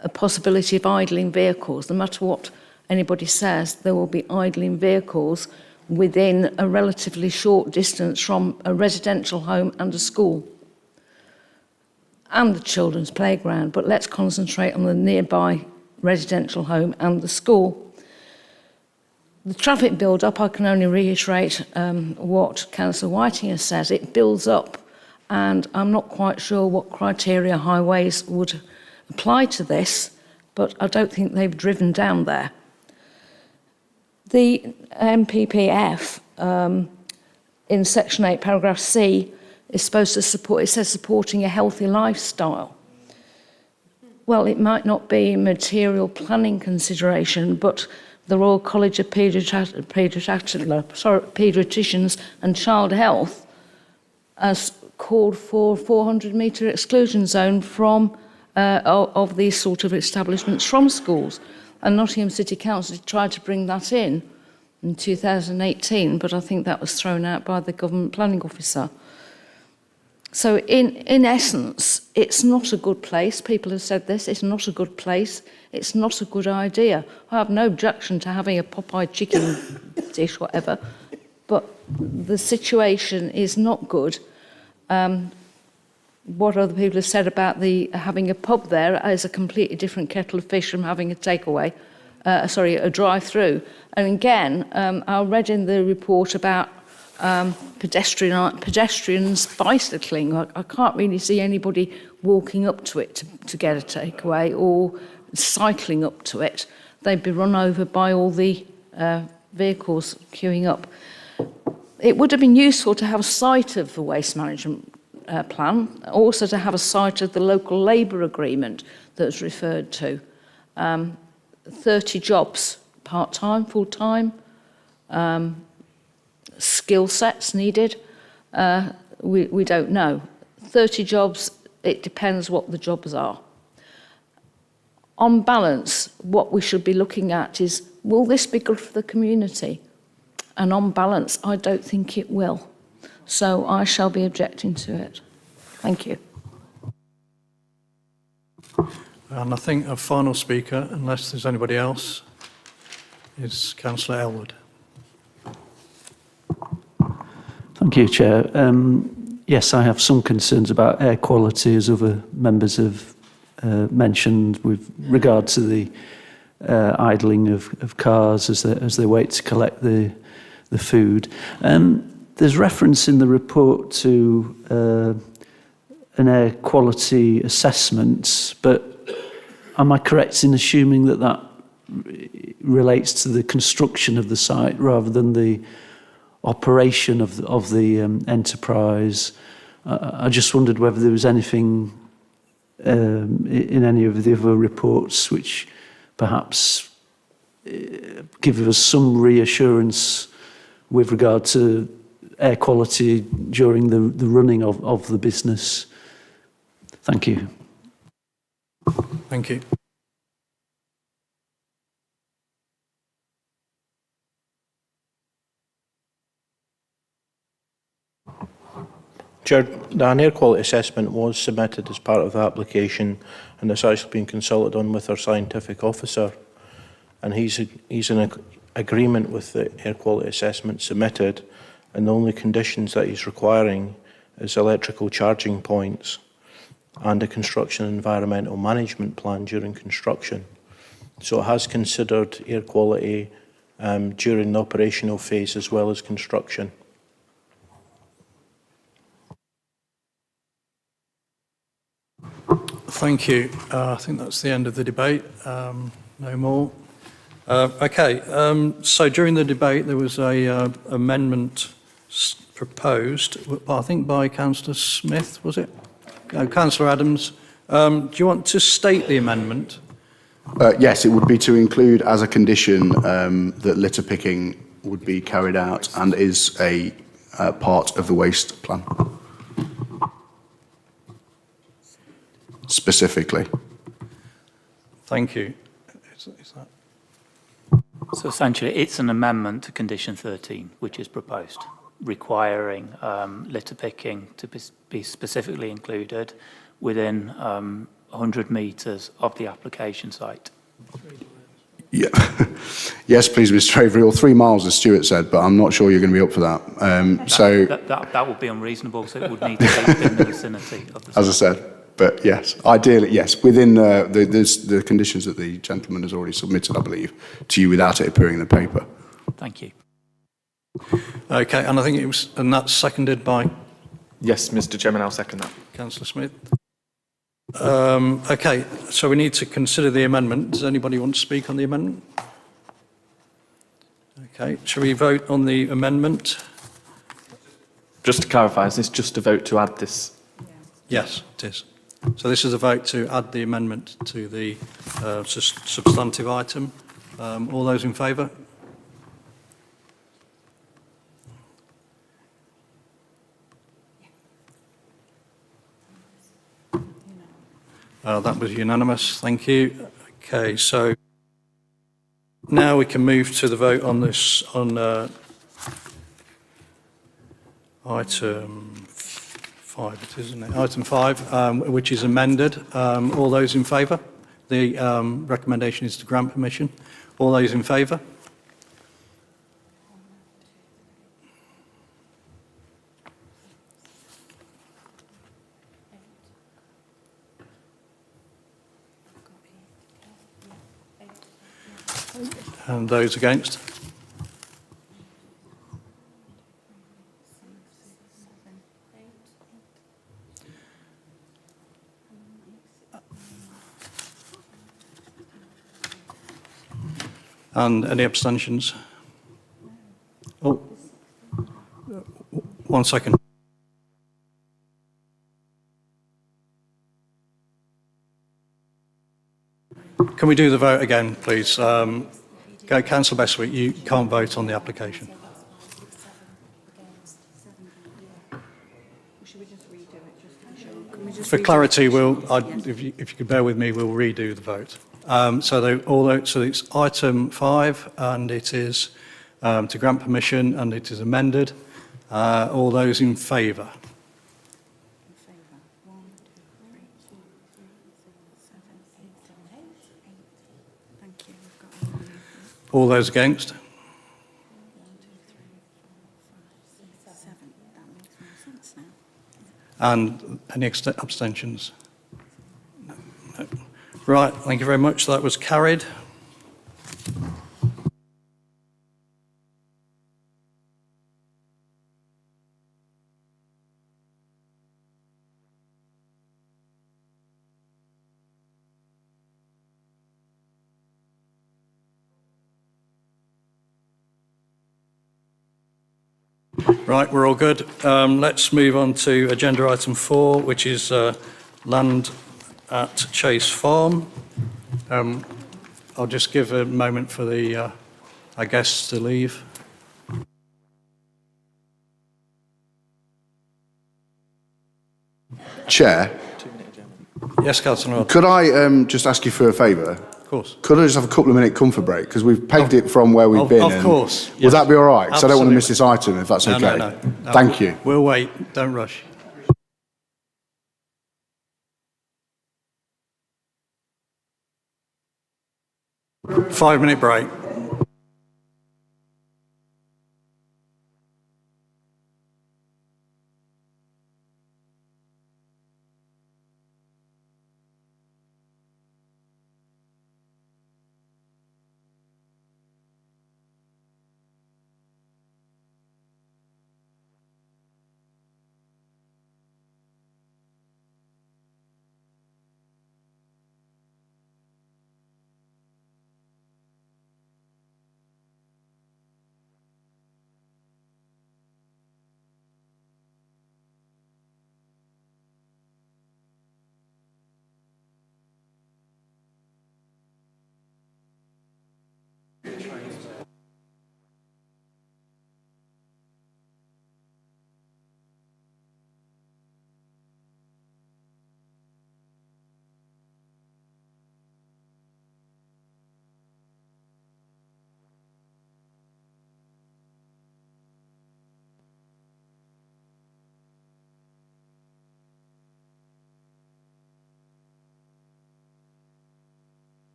a possibility of idling vehicles. No matter what anybody says, there will be idling vehicles within a relatively short distance from a residential home and a school and the children's playground, but let's concentrate on the nearby residential home and the school. The traffic build-up, I can only reiterate what Councillor Whiting has said. It builds up, and I'm not quite sure what criteria highways would apply to this, but I don't think they've driven down there. The MPPF in Section 8, Paragraph C, is supposed to support, it says supporting a healthy lifestyle. Well, it might not be a material planning consideration, but the Royal College of Paediatricians and Child Health has called for a 400-metre exclusion zone from of these sort of establishments from schools. And Nottingham City Council tried to bring that in 2018, but I think that was thrown out by the government planning officer. So in essence, it's not a good place. People have said this, it's not a good place. It's not a good idea. I have no objection to having a Popeye chicken dish, whatever, but the situation is not good. What other people have said about having a pub there is a completely different kettle of fish from having a takeaway, a drive-through. And again, I read in the report about pedestrians bicycling. I can't really see anybody walking up to it to get a takeaway or cycling up to it. They'd be run over by all the vehicles queuing up. It would have been useful to have a sight of the waste management plan, also to have a sight of the local labour agreement that's referred to. 30 jobs, part-time, full-time, skill sets needed, we don't know. 30 jobs, it depends what the jobs are. On balance, what we should be looking at is, will this be good for the community? And on balance, I don't think it will. So I shall be objecting to it. Thank you. And I think a final speaker, unless there's anybody else, is Councillor Elwood. Thank you, Chair. Yes, I have some concerns about air quality, as other members have mentioned, with regard to the idling of cars as they wait to collect the food. There's reference in the report to an air quality assessment, but am I correct in assuming that that relates to the construction of the site rather than the operation of the enterprise? I just wondered whether there was anything in any of the other reports which perhaps give us some reassurance with regard to air quality during the running of the business. Thank you. Thank you. Chair, an air quality assessment was submitted as part of the application, and it's actually been consulted on with our scientific officer, and he's in agreement with the air quality assessment submitted, and the only conditions that he's requiring is electrical charging points and a construction environmental management plan during construction. So it has considered air quality during the operational phase as well as construction. Thank you. I think that's the end of the debate. No more. Okay. So during the debate, there was a amendment proposed, I think by Councillor Smith, was it? No, Councillor Adams. Do you want to state the amendment? Yes, it would be to include as a condition that litter picking would be carried out and is a part of the waste plan. Specifically. Thank you. Is that? So essentially, it's an amendment to condition 13, which is proposed, requiring litter picking to be specifically included within 100 metres of the application site. Yeah. Yes, please, Mr. Avery, or 3 miles, as Stuart said, but I'm not sure you're going to be up for that. That would be unreasonable, so it would need to be within the vicinity of the site. As I said, but yes, ideally, yes, within the conditions that the gentleman has already submitted, I believe, to you without it appearing in the paper. Thank you. Okay, and I think and that's seconded by? Yes, Mr. Chairman, I'll second that. Councillor Smith. Okay, so we need to consider the amendment. Does anybody want to speak on the amendment? Okay, shall we vote on the amendment? Just to clarify, is this just a vote to add this? Yes, it is. So this is a vote to add the amendment to the substantive item. All those in favour? That was unanimous, thank you. Okay, so now we can move to the vote on this, on item 5, it isn't it? Item 5, which is amended. All those in favour? The recommendation is to grant permission. All those in favour? And those against? And any abstentions? Oh, 1 second. Can we do the vote again, please? Councillor Bestwick, you can't vote on the application. For clarity, if you could bear with me, we'll redo the vote. So it's item 5, and it is to grant permission, and it is amended. All those in favour? All those against? And any abstentions? No. Right, thank you very much. That was carried. Right, we're all good. Let's move on to agenda item 4, which is land at Chase Farm. I'll just give a moment for the our guests to leave. Chair? Yes, Councillor Nord. Could I just ask you for a favour? Of course. Could I just have a couple of minute comfort break? Because we've pegged it from where we've been. Of course. Would that be all right? Because I don't want to miss Absolutely. this item, if that's okay. No. Thank you. We'll wait. Don't rush. Five-minute break.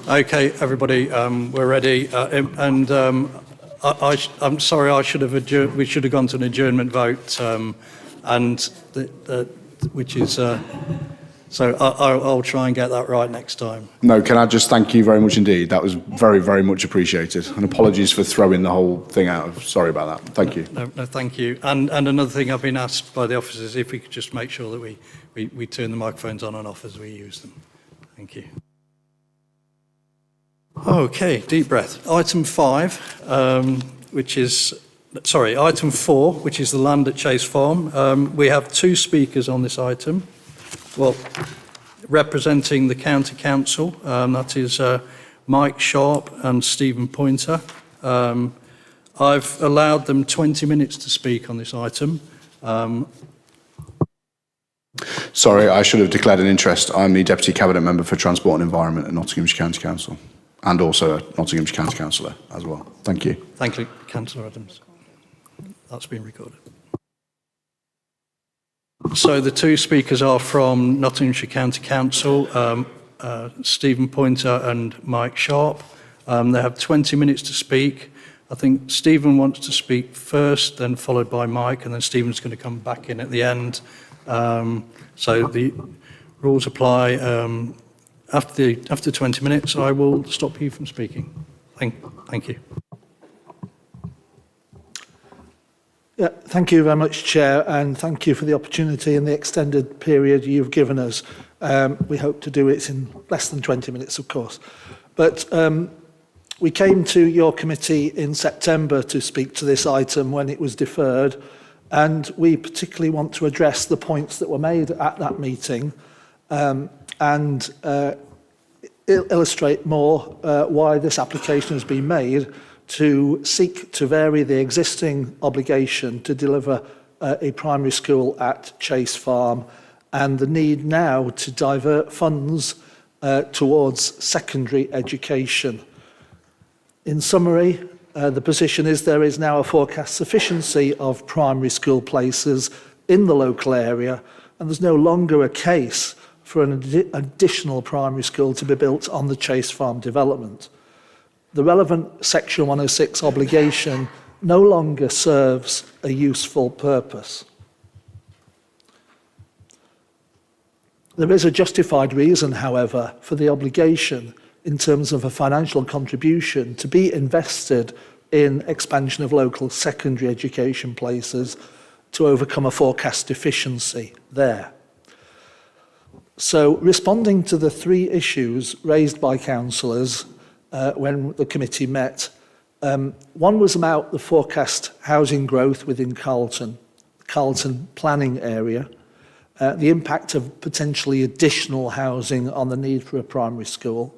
Okay, everybody, we're ready. I'm sorry, we should have gone to an adjournment vote, which is, so I'll try and get that right next time. No, can I just thank you very much indeed? That was very, very much appreciated. And apologies for throwing the whole thing out. Sorry about that. Thank you. No, thank you. And another thing I've been asked by the officers, if we could just make sure that we turn the microphones on and off as we use them. Thank you. Okay, deep breath. Item 5, item 4, which is the land at Chase Farm. We have 2 speakers on this item. Well, representing the County Council, that is Mike Sharp and Stephen Pointer. I've allowed them 20 minutes to speak on this item. Sorry, I should have declared an interest. I'm the Deputy Cabinet Member for Transport and Environment at Nottinghamshire County Council, and also a Nottinghamshire County Councillor as well. Thank you. Thank you, Councillor Adams. That's been recorded. So the 2 speakers are from Nottinghamshire County Council, Stephen Pointer and Mike Sharp. They have 20 minutes to speak. I think Stephen wants to speak first, then followed by Mike, and then Stephen's going to come back in at the end. So the rules apply. After 20 minutes, I will stop you from speaking. Thank you. Yeah, thank you very much, Chair, and thank you for the opportunity and the extended period you've given us. We hope to do it in less than 20 minutes, of course. But we came to your committee in September to speak to this item when it was deferred, and we particularly want to address the points that were made at that meeting and illustrate more why this application has been made to seek to vary the existing obligation to deliver a primary school at Chase Farm and the need now to divert funds towards secondary education. In summary, the position is there is now a forecast sufficiency of primary school places in the local area, and there's no longer a case for an additional primary school to be built on the Chase Farm development. The relevant Section 106 obligation no longer serves a useful purpose. There is a justified reason, however, for the obligation in terms of a financial contribution to be invested in expansion of local secondary education places to overcome a forecast deficiency there. So, responding to the 3 issues raised by councillors when the committee met, one was about the forecast housing growth within Carlton planning area, the impact of potentially additional housing on the need for a primary school.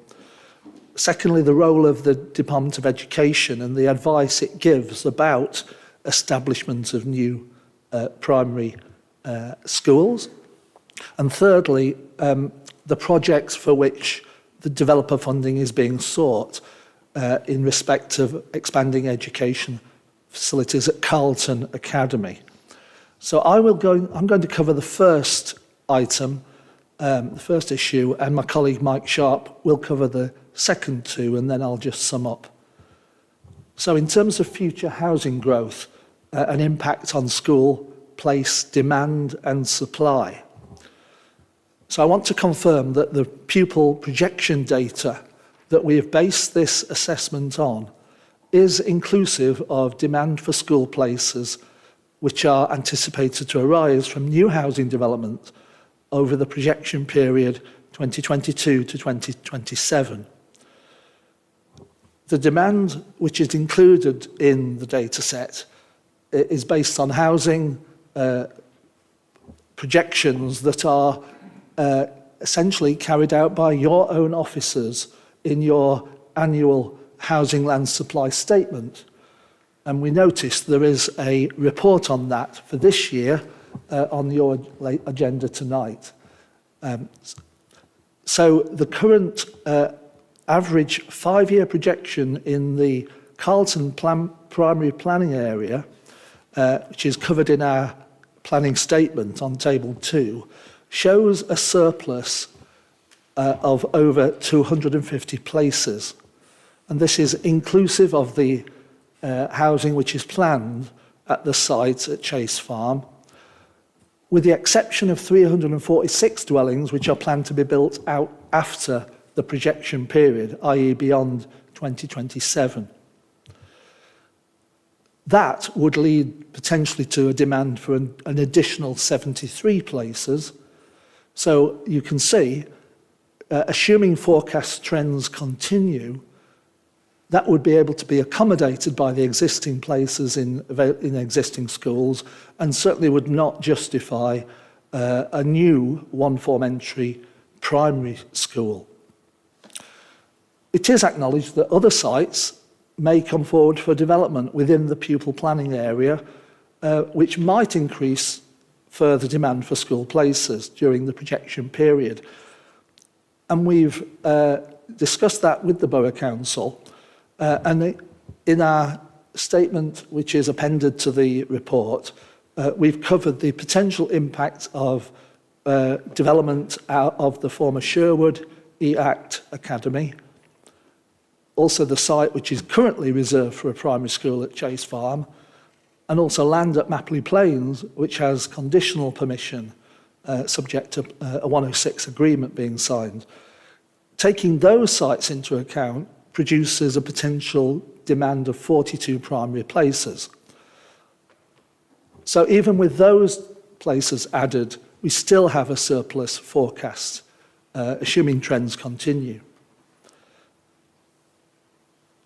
Secondly, the role of the Department of Education and the advice it gives about establishment of new primary schools. And thirdly, the projects for which the developer funding is being sought in respect of expanding education facilities at Carlton Academy. So I'm going to cover the first item, the first issue, and my colleague Mike Sharp will cover the second 2, and then I'll just sum up. So in terms of future housing growth, an impact on school place demand and supply. So I want to confirm that the pupil projection data that we have based this assessment on is inclusive of demand for school places which are anticipated to arise from new housing development over the projection period 2022 to 2027. The demand which is included in the data set is based on housing projections that are essentially carried out by your own officers in your annual housing land supply statement. And we noticed there is a report on that for this year on your agenda tonight. So the current average 5-year projection in the Carlton primary planning area, which is covered in our planning statement on table 2, shows a surplus of over 250 places. And this is inclusive of the housing which is planned at the site at Chase Farm, with the exception of 346 dwellings which are planned to be built out after the projection period, i.e. beyond 2027. That would lead potentially to a demand for an additional 73 places. So you can see, assuming forecast trends continue, that would be able to be accommodated by the existing places in existing schools, and certainly would not justify a new one-form entry primary school. It is acknowledged that other sites may come forward for development within the pupil planning area, which might increase further demand for school places during the projection period. And we've discussed that with the Borough Council, and in our statement, which is appended to the report, we've covered the potential impact of development out of the former Sherwood E-Act Academy, also the site which is currently reserved for a primary school at Chase Farm, and also land at Mapley Plains, which has conditional permission subject to a 106 agreement being signed. Taking those sites into account produces a potential demand of 42 primary places. So even with those places added, we still have a surplus forecast, assuming trends continue.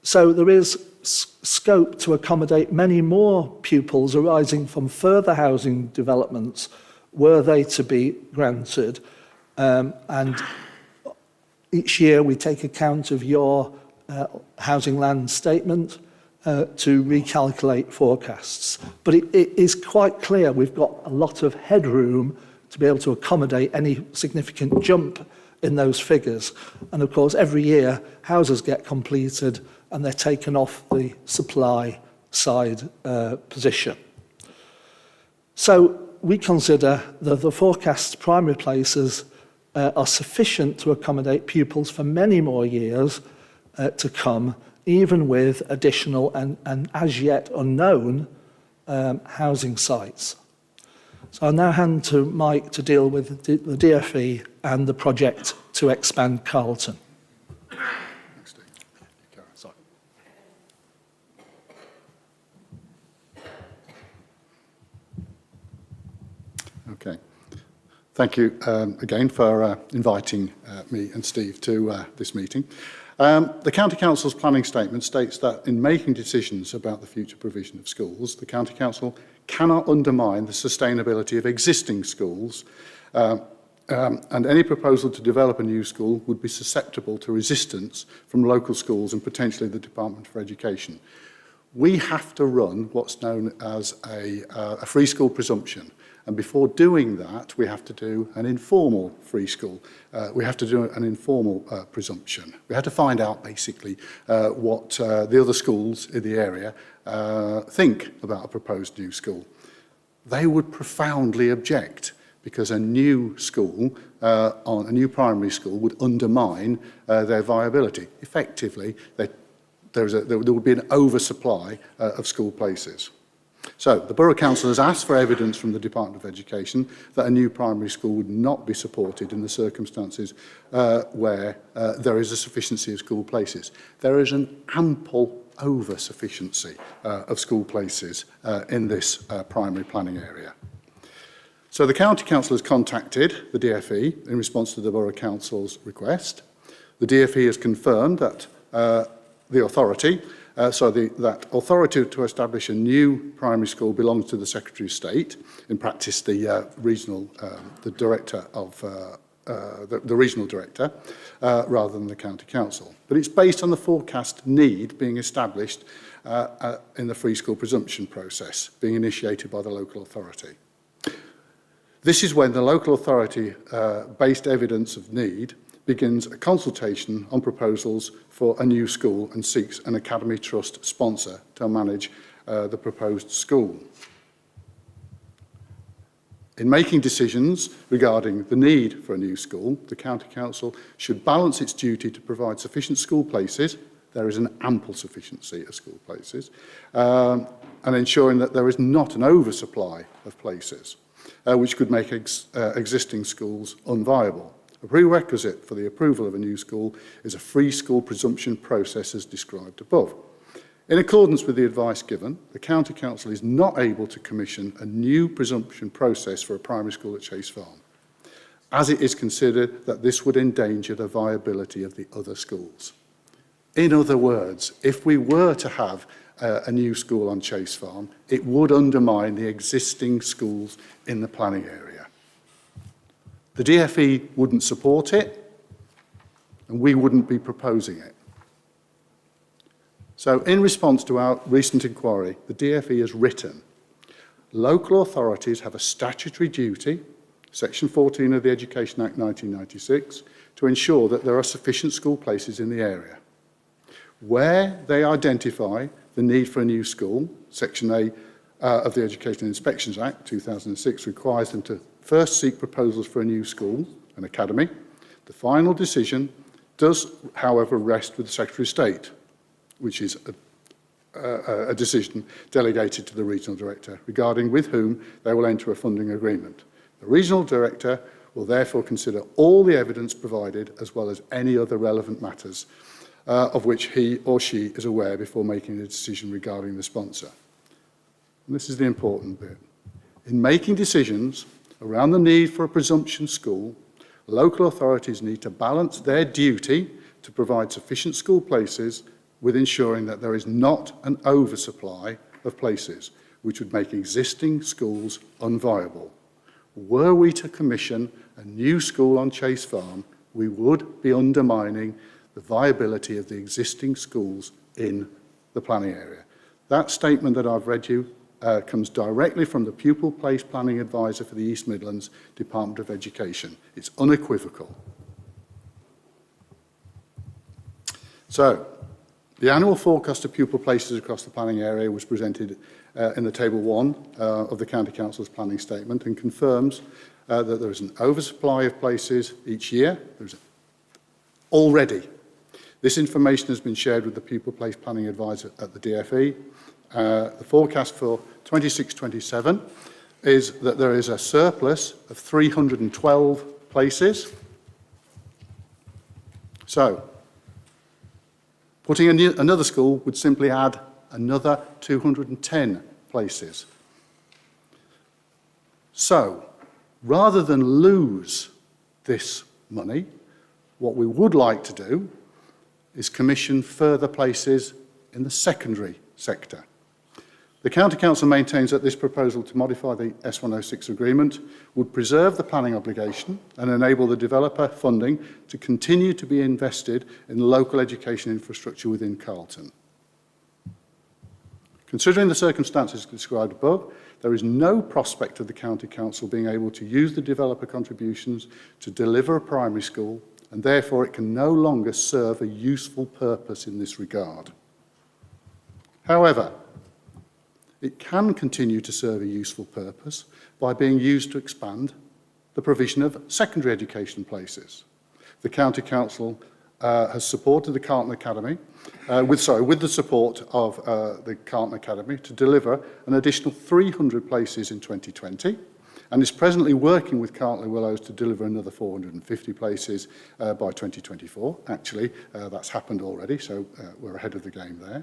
So there is scope to accommodate many more pupils arising from further housing developments were they to be granted. And each year we take account of your housing land statement to recalculate forecasts. But it is quite clear we've got a lot of headroom to be able to accommodate any significant jump in those figures. And of course, every year houses get completed and they're taken off the supply side position. So we consider that the forecast primary places are sufficient to accommodate pupils for many more years to come, even with additional and as yet unknown housing sites. So I'll now hand to Mike to deal with the DFE and the project to expand Carlton. Okay. Thank you again for inviting me and Steve to this meeting. The County Council's planning statement states that in making decisions about the future provision of schools, the County Council cannot undermine the sustainability of existing schools, and any proposal to develop a new school would be susceptible to resistance from local schools and potentially the Department for Education. We have to run what's known as a free school presumption. And before doing that, we have to do an informal free school. We have to do an informal presumption. We have to find out basically what the other schools in the area think about a proposed new school. They would profoundly object because a new school, a new primary school, would undermine their viability. Effectively, there would be an oversupply of school places. So the Borough Council has asked for evidence from the Department of Education that a new primary school would not be supported in the circumstances where there is a sufficiency of school places. There is an ample over-sufficiency of school places in this primary planning area. So the County Council has contacted the DFE in response to the Borough Council's request. The DFE has confirmed that the authority that authority to establish a new primary school belongs to the Secretary of State, in practice the regional director of the regional director, rather than the County Council. But it's based on the forecast need being established in the free school presumption process being initiated by the local authority. This is when the local authority based evidence of need begins a consultation on proposals for a new school and seeks an Academy Trust sponsor to manage the proposed school. In making decisions regarding the need for a new school, the County Council should balance its duty to provide sufficient school places. There is an ample sufficiency of school places, and ensuring that there is not an oversupply of places, which could make existing schools unviable. A prerequisite for the approval of a new school is a free school presumption process as described above. In accordance with the advice given, the County Council is not able to commission a new presumption process for a primary school at Chase Farm, as it is considered that this would endanger the viability of the other schools. In other words, if we were to have a new school on Chase Farm, it would undermine the existing schools in the planning area. The DFE wouldn't support it, and we wouldn't be proposing it. So in response to our recent inquiry, the DFE has written, local authorities have a statutory duty, Section 14 of the Education Act 1996, to ensure that there are sufficient school places in the area. Where they identify the need for a new school, Section A of the Education Inspections Act 2006 requires them to first seek proposals for a new school, an academy. The final decision does, however, rest with the Secretary of State, which is a decision delegated to the Regional Director regarding with whom they will enter a funding agreement. The Regional Director will therefore consider all the evidence provided as well as any other relevant matters of which he or she is aware before making a decision regarding the sponsor. And this is the important bit. In making decisions around the need for a presumption school, local authorities need to balance their duty to provide sufficient school places with ensuring that there is not an oversupply of places, which would make existing schools unviable. Were we to commission a new school on Chase Farm, we would be undermining the viability of the existing schools in the planning area. That statement that I've read you comes directly from the Pupil Place Planning Advisor for the East Midlands Department of Education. It's unequivocal. So, the annual forecast of pupil places across the planning area was presented in the Table 1 of the County Council's planning statement and confirms that there is an oversupply of places each year. There's already. This information has been shared with the Pupil Place Planning Advisor at the DFE. The forecast for 26-27 is that there is a surplus of 312 places. So, putting another school would simply add another 210 places. So, rather than lose this money, what we would like to do is commission further places in the secondary sector. The County Council maintains that this proposal to modify the S106 agreement would preserve the planning obligation and enable the developer funding to continue to be invested in local education infrastructure within Carlton. Considering the circumstances described above, there is no prospect of the County Council being able to use the developer contributions to deliver a primary school, and therefore it can no longer serve a useful purpose in this regard. However, it can continue to serve a useful purpose by being used to expand the provision of secondary education places. The County Council has supported the Carlton Academy, with the support of the Carlton Academy, to deliver an additional 300 places in 2020, and is presently working with Carlton Willows to deliver another 450 places by 2024. Actually, that's happened already, so we're ahead of the game there.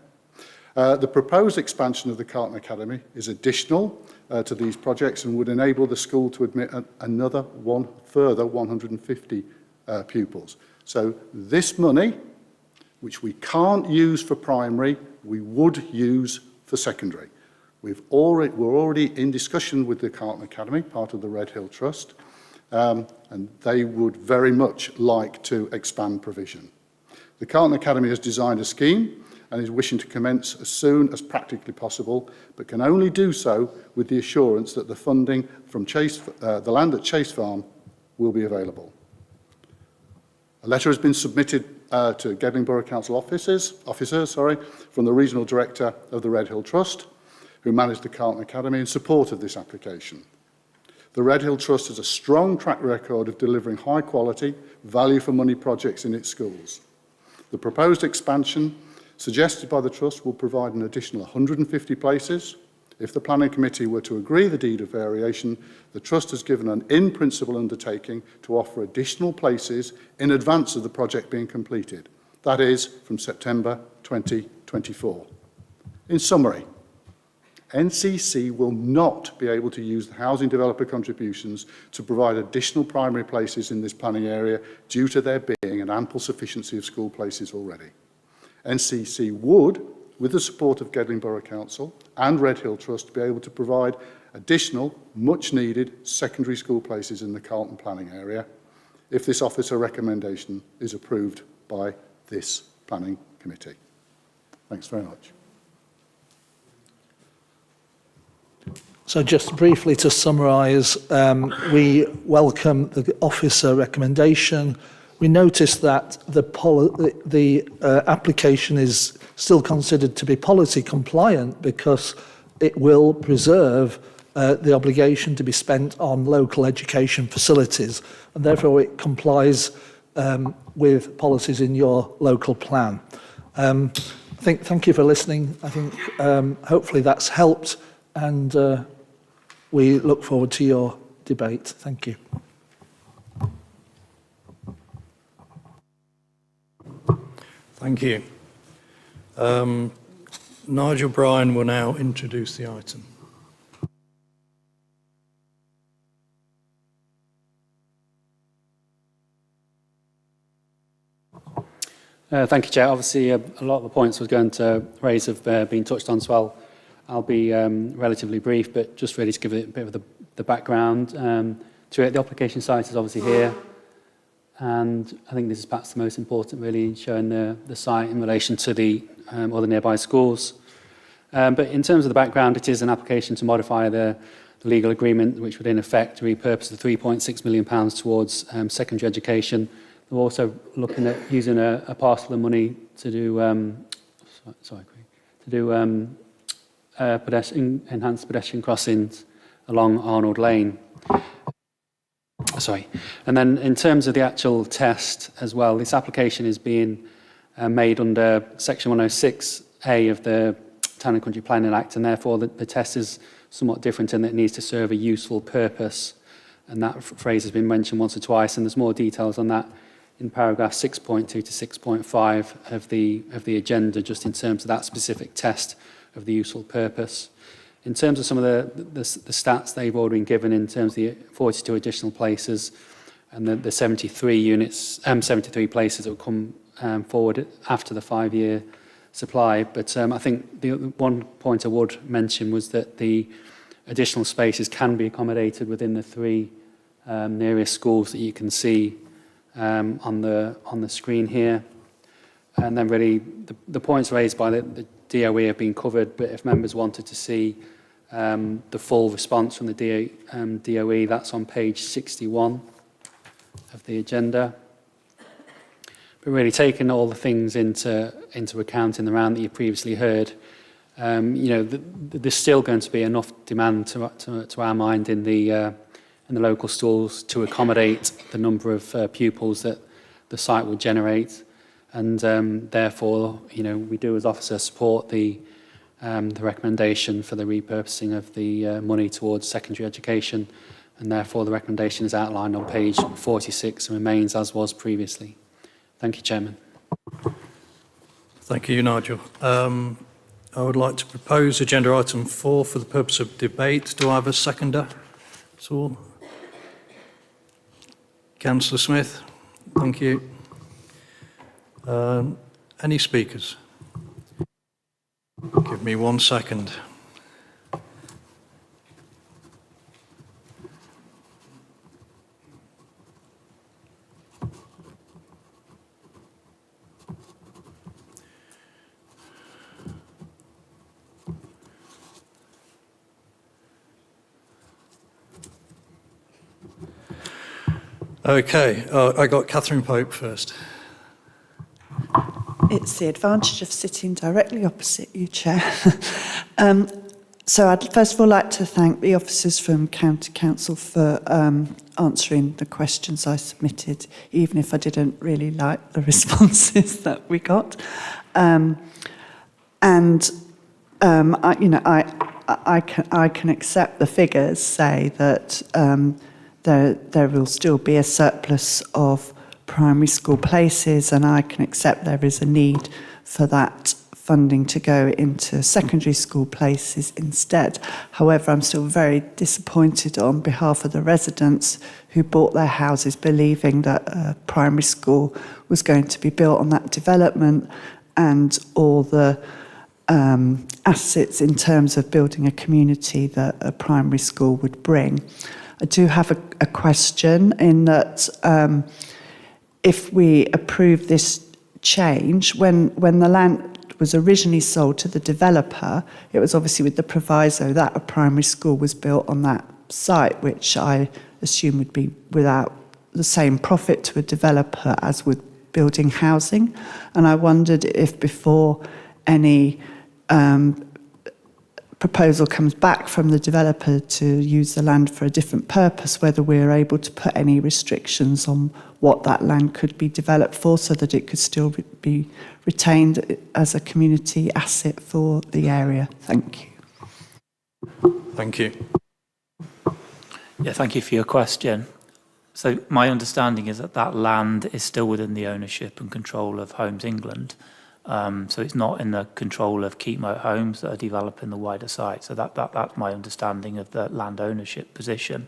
The proposed expansion of the Carlton Academy is additional to these projects and would enable the school to admit another further 150 pupils. So this money, which we can't use for primary, we would use for secondary. We're already in discussion with the Carlton Academy, part of the Red Hill Trust, and they would very much like to expand provision. The Carlton Academy has designed a scheme and is wishing to commence as soon as practically possible, but can only do so with the assurance that the funding from the land at Chase Farm will be available. A letter has been submitted to Gedling Borough Council officers from the Regional Director of the Red Hill Trust, who manage the Carlton Academy, in support of this application. The Redhill Trust has a strong track record of delivering high quality, value for money projects in its schools. The proposed expansion suggested by the Trust will provide an additional 150 places. If the Planning Committee were to agree the deed of variation, the Trust has given an in-principle undertaking to offer additional places in advance of the project being completed. That is, from September 2024. In summary, NCC will not be able to use the housing developer contributions to provide additional primary places in this planning area due to there being an ample sufficiency of school places already. NCC would, with the support of Gedling Borough Council and Redhill Trust, be able to provide additional, much-needed secondary school places in the Carlton planning area if this officer recommendation is approved by this planning committee. Thanks very much. So just briefly to summarise, we welcome the officer recommendation. We notice that the application is still considered to be policy compliant because it will preserve the obligation to be spent on local education facilities, and therefore it complies with policies in your local plan. Thank you for listening. I think hopefully that's helped, and we look forward to your debate. Thank you. Thank you. Nigel Bryan will now introduce the item. Thank you, Chair. Obviously, a lot of the points I was going to raise have been touched on as well. I'll be relatively brief, but just really to give it a bit of the background to it. The application site is obviously here, and I think this is perhaps the most important, really, showing the site in relation to the other nearby schools. But in terms of the background, it is an application to modify the legal agreement, which would in effect repurpose the £3.6 million towards secondary education. We're also looking at using a parcel of money to do enhanced pedestrian crossings along Arnold Lane. And then in terms of the actual test as well, this application is being made under Section 106A of the Town and Country Planning Act, and therefore the test is somewhat different in that it needs to serve a useful purpose. And that phrase has been mentioned once or twice, and there's more details on that in paragraph 6.2 to 6.5 of the agenda, just in terms of that specific test of the useful purpose. In terms of some of the stats they've already been given in terms of the 42 additional places and the 73 places that will come forward after the 5-year supply. But I think the one point I would mention was that the additional spaces can be accommodated within the 3 nearest schools that you can see on the screen here. And then really the points raised by the DOE have been covered, but if members wanted to see the full response from the DOE, that's on page 61 of the agenda. But really taking all the things into account in the round that you previously heard, there's still going to be enough demand to our mind in the local schools to accommodate the number of pupils that the site will generate. And therefore, we do as officers support the recommendation for the repurposing of the money towards secondary education, and therefore the recommendation is outlined on page 46 and remains as was previously. Thank you, Chairman. Thank you, Nigel. I would like to propose agenda item 4 for the purpose of debate. Do I have a seconder at all? Councillor Smith, thank you. Any speakers? Give me 1 second. Okay, I got Catherine Pope first. It's the advantage of sitting directly opposite you, Chair. So I'd first of all like to thank the officers from County Council for answering the questions I submitted, even if I didn't really like the responses that we got. I can accept the figures say that there will still be a surplus of primary school places, and I can accept there is a need for that funding to go into secondary school places instead. However, I'm still very disappointed on behalf of the residents who bought their houses believing that a primary school was going to be built on that development, and all the assets in terms of building a community that a primary school would bring. I do have a question in that if we approve this change, when the land was originally sold to the developer, it was obviously with the proviso that a primary school was built on that site, which I assume would be without the same profit to a developer as with building housing. And I wondered if before any proposal comes back from the developer to use the land for a different purpose, whether we're able to put any restrictions on what that land could be developed for, so that it could still be retained as a community asset for the area. Thank you. Thank you. Yeah, thank you for your question. So my understanding is that that land is still within the ownership and control of Homes England. So it's not in the control of Keepmoat Homes that are developing the wider site. So that's my understanding of the land ownership position.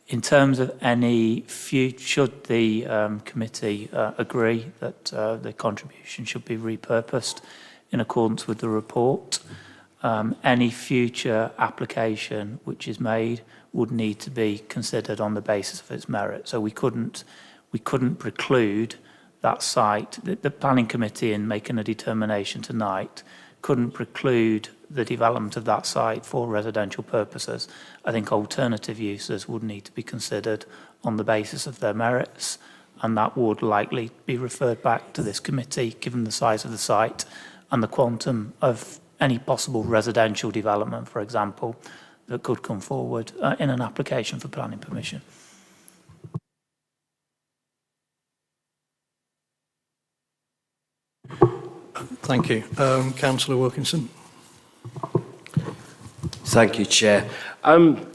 In terms of any future, should the committee agree that the contribution should be repurposed in accordance with the report, any future application which is made would need to be considered on the basis of its merit. So we couldn't preclude that site. The planning committee, in making a determination tonight, couldn't preclude the development of that site for residential purposes. I think alternative uses would need to be considered on the basis of their merits, and that would likely be referred back to this committee, given the size of the site and the quantum of any possible residential development, for example, that could come forward in an application for planning permission. Thank you. Councillor Wilkinson. Thank you, Chair. I'm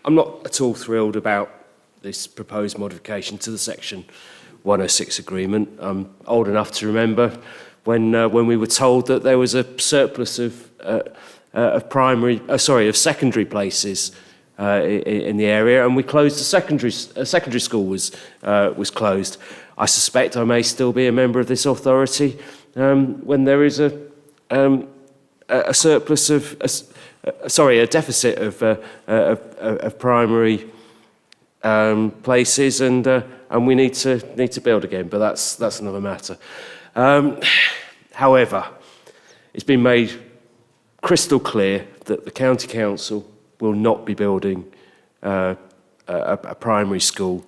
not at all thrilled about this proposed modification to the Section 106 agreement. I'm old enough to remember when we were told that there was a surplus of secondary places in the area, and we closed a secondary school was closed. I suspect I may still be a member of this authority when there is a surplus of a deficit of primary places, and we need to build again. But that's another matter. However, it's been made crystal clear that the County Council will not be building a primary school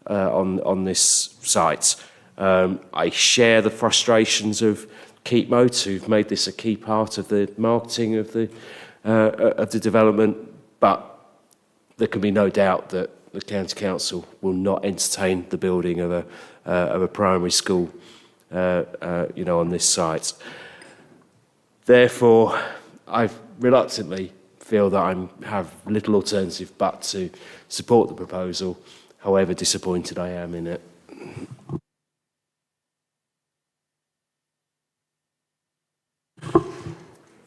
on this site. I share the frustrations of Keepmoat, who've made this a key part of the marketing of the development, but there can be no doubt that the County Council will not entertain the building of a primary school, on this site. Therefore, I reluctantly feel that I have little alternative but to support the proposal, however disappointed I am in it.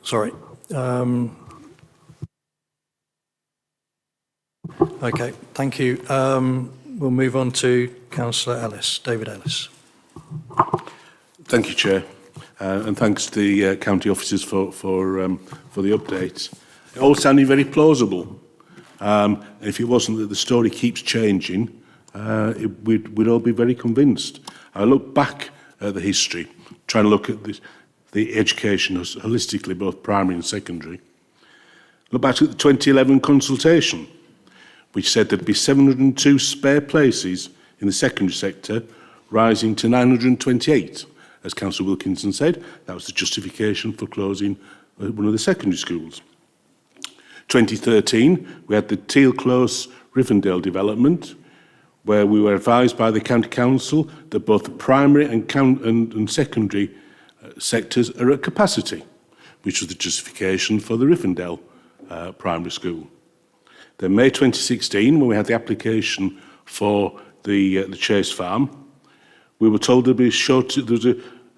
Sorry. Okay, thank you. We'll move on to Councillor Ellis, David Ellis. Thank you, Chair, and thanks to the county officers for the update. It all sounded very plausible. And if it wasn't that the story keeps changing, we'd all be very convinced. I look back at the history, trying to look at the education holistically, both primary and secondary. Look back at the 2011 consultation, which said there'd be 702 spare places in the secondary sector, rising to 928. As Councillor Wilkinson said, that was the justification for closing one of the secondary schools. 2013, we had the Teal Close Rivendell development, where we were advised by the County Council that both the primary and secondary sectors are at capacity, which was the justification for the Rivendell primary school. Then May 2016, when we had the application for the Chase Farm, we were told there was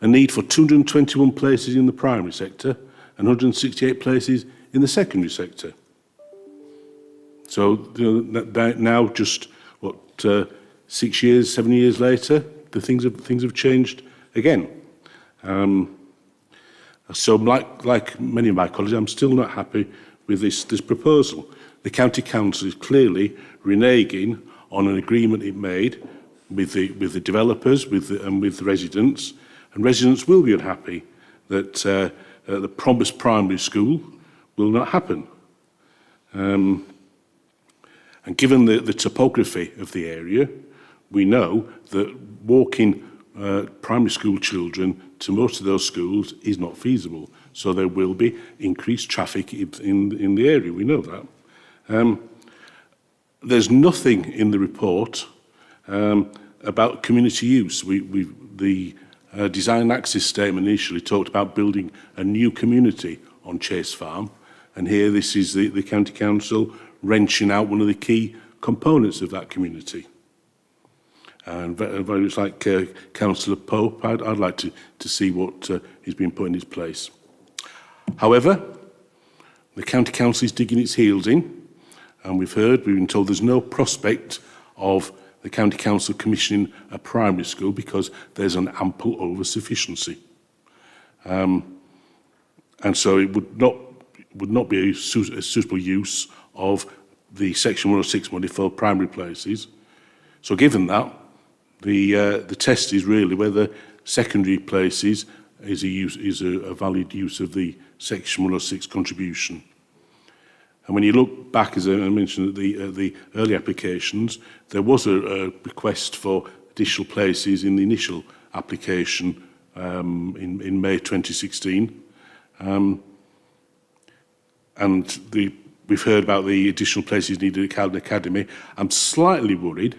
a need for 221 places in the primary sector and 168 places in the secondary sector. So now, just 6 years, 7 years later, the things have changed again. So, like many of my colleagues, I'm still not happy with this proposal. The County Council is clearly reneging on an agreement it made with the developers, and with the residents, and residents will be unhappy that the promised primary school will not happen. And given the topography of the area, we know that walking primary school children to most of those schools is not feasible. So there will be increased traffic in the area. We know that. There's nothing in the report about community use. The design and access statement initially talked about building a new community on Chase Farm, and here this is the County Council wrenching out one of the key components of that community. And very much like Councillor Pope, I'd like to see what is being put in its place. However, the County Council is digging its heels in, and we've been told there's no prospect of the County Council commissioning a primary school because there's an ample over-sufficiency. And so it would not be a suitable use of the Section 106 money for primary places. So given that, the test is really whether secondary places is a valid use of the Section 106 contribution. And when you look back, as I mentioned at the early applications, there was a request for additional places in the initial application in May 2016. And we've heard about the additional places needed at Calden Academy. I'm slightly worried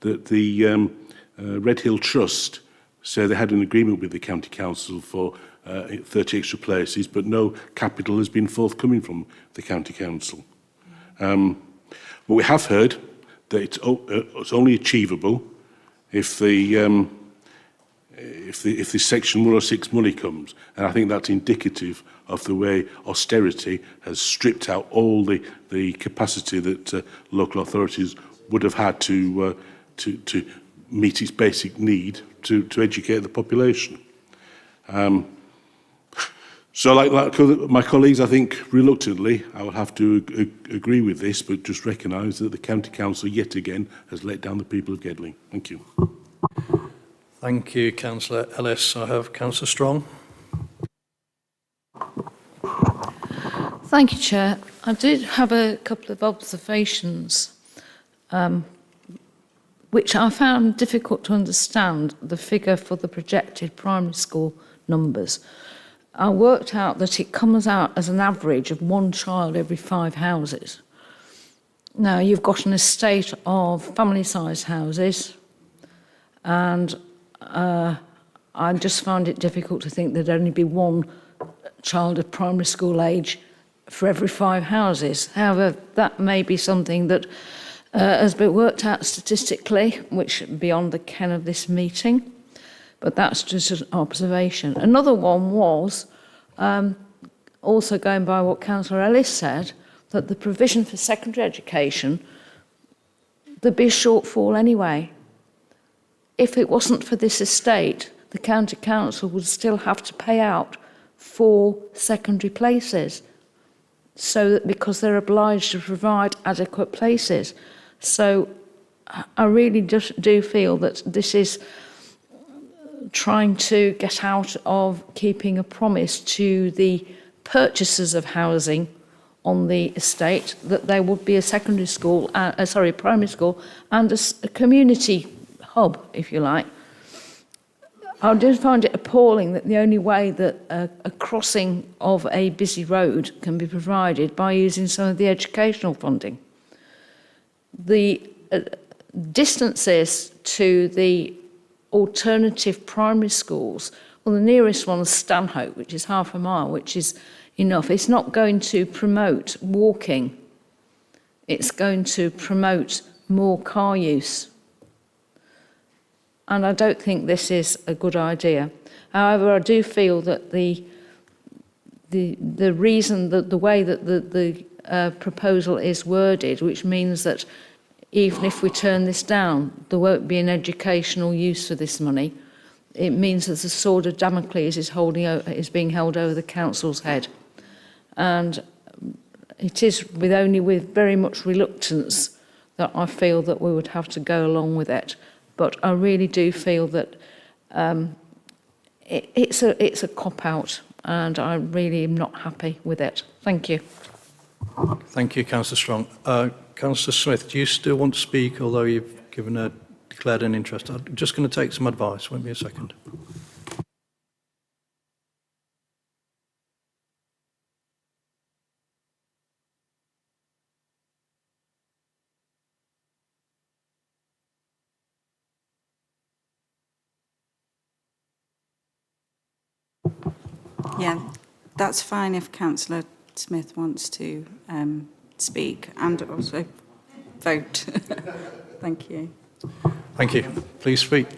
that the Red Hill Trust say they had an agreement with the County Council for 30 extra places, but no capital has been forthcoming from the County Council. But we have heard that it's only achievable if the Section 106 money comes, and I think that's indicative of the way austerity has stripped out all the capacity that local authorities would have had to meet its basic need to educate the population. So like my colleagues, I think reluctantly I will have to agree with this, but just recognise that the County Council yet again has let down the people of Gedling. Thank you. Thank you, Councillor Ellis. I have Councillor Strong. Thank you, Chair. I did have a couple of observations, which I found difficult to understand, the figure for the projected primary school numbers. I worked out that it comes out as an average of one child every 5 houses. Now, you've got an estate of family-sized houses, and I just found it difficult to think there'd only be one child of primary school age for every 5 houses. However, that may be something that has been worked out statistically, which beyond the ken of this meeting, but that's just an observation. Another one was, also going by what Councillor Ellis said, that the provision for secondary education, there'd be a shortfall anyway. If it wasn't for this estate, the County Council would still have to pay out 4 secondary places, so that because they're obliged to provide adequate places. So I really just do feel that this is trying to get out of keeping a promise to the purchasers of housing on the estate that there would be a secondary school, primary school, and a community hub, if you like. I did find it appalling that the only way that a crossing of a busy road can be provided by using some of the educational funding. The distances to the alternative primary schools, well, the nearest one is Stanhope, which is half a mile, which is enough. It's not going to promote walking. It's going to promote more car use. And I don't think this is a good idea. However, I do feel that the reason that the way that the proposal is worded, which means that even if we turn this down, there won't be an educational use for this money. It means that the sword of Damocles is being held over the council's head. And it is only with very much reluctance that I feel that we would have to go along with it. But I really do feel that it's a cop-out, and I really am not happy with it. Thank you. Thank you, Councillor Strong. Councillor Smith, do you still want to speak, although you've declared an interest? I'm just going to take some advice. Won't be a second. Yeah, that's fine if Councillor Smith wants to speak and also vote. Thank you. Thank you. Please speak.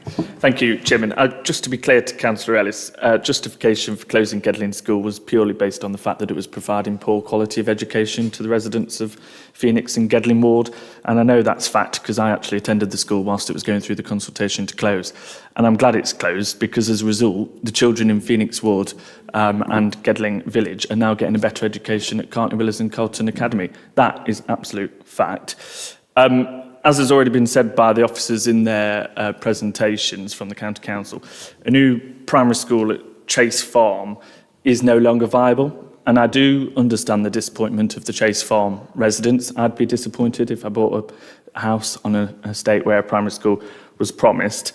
Thank you, Chairman. Just to be clear to Councillor Ellis, justification for closing Gedling School was purely based on the fact that it was providing poor quality of education to the residents of Phoenix and Gedling Ward. And I know that's fact because I actually attended the school whilst it was going through the consultation to close. And I'm glad it's closed because as a result, the children in Phoenix Ward and Gedling Village are now getting a better education at Carlton Willers and Carlton Academy. That is absolute fact. As has already been said by the officers in their presentations from the County Council, a new primary school at Chase Farm is no longer viable. And I do understand the disappointment of the Chase Farm residents. I'd be disappointed if I bought a house on an estate where a primary school was promised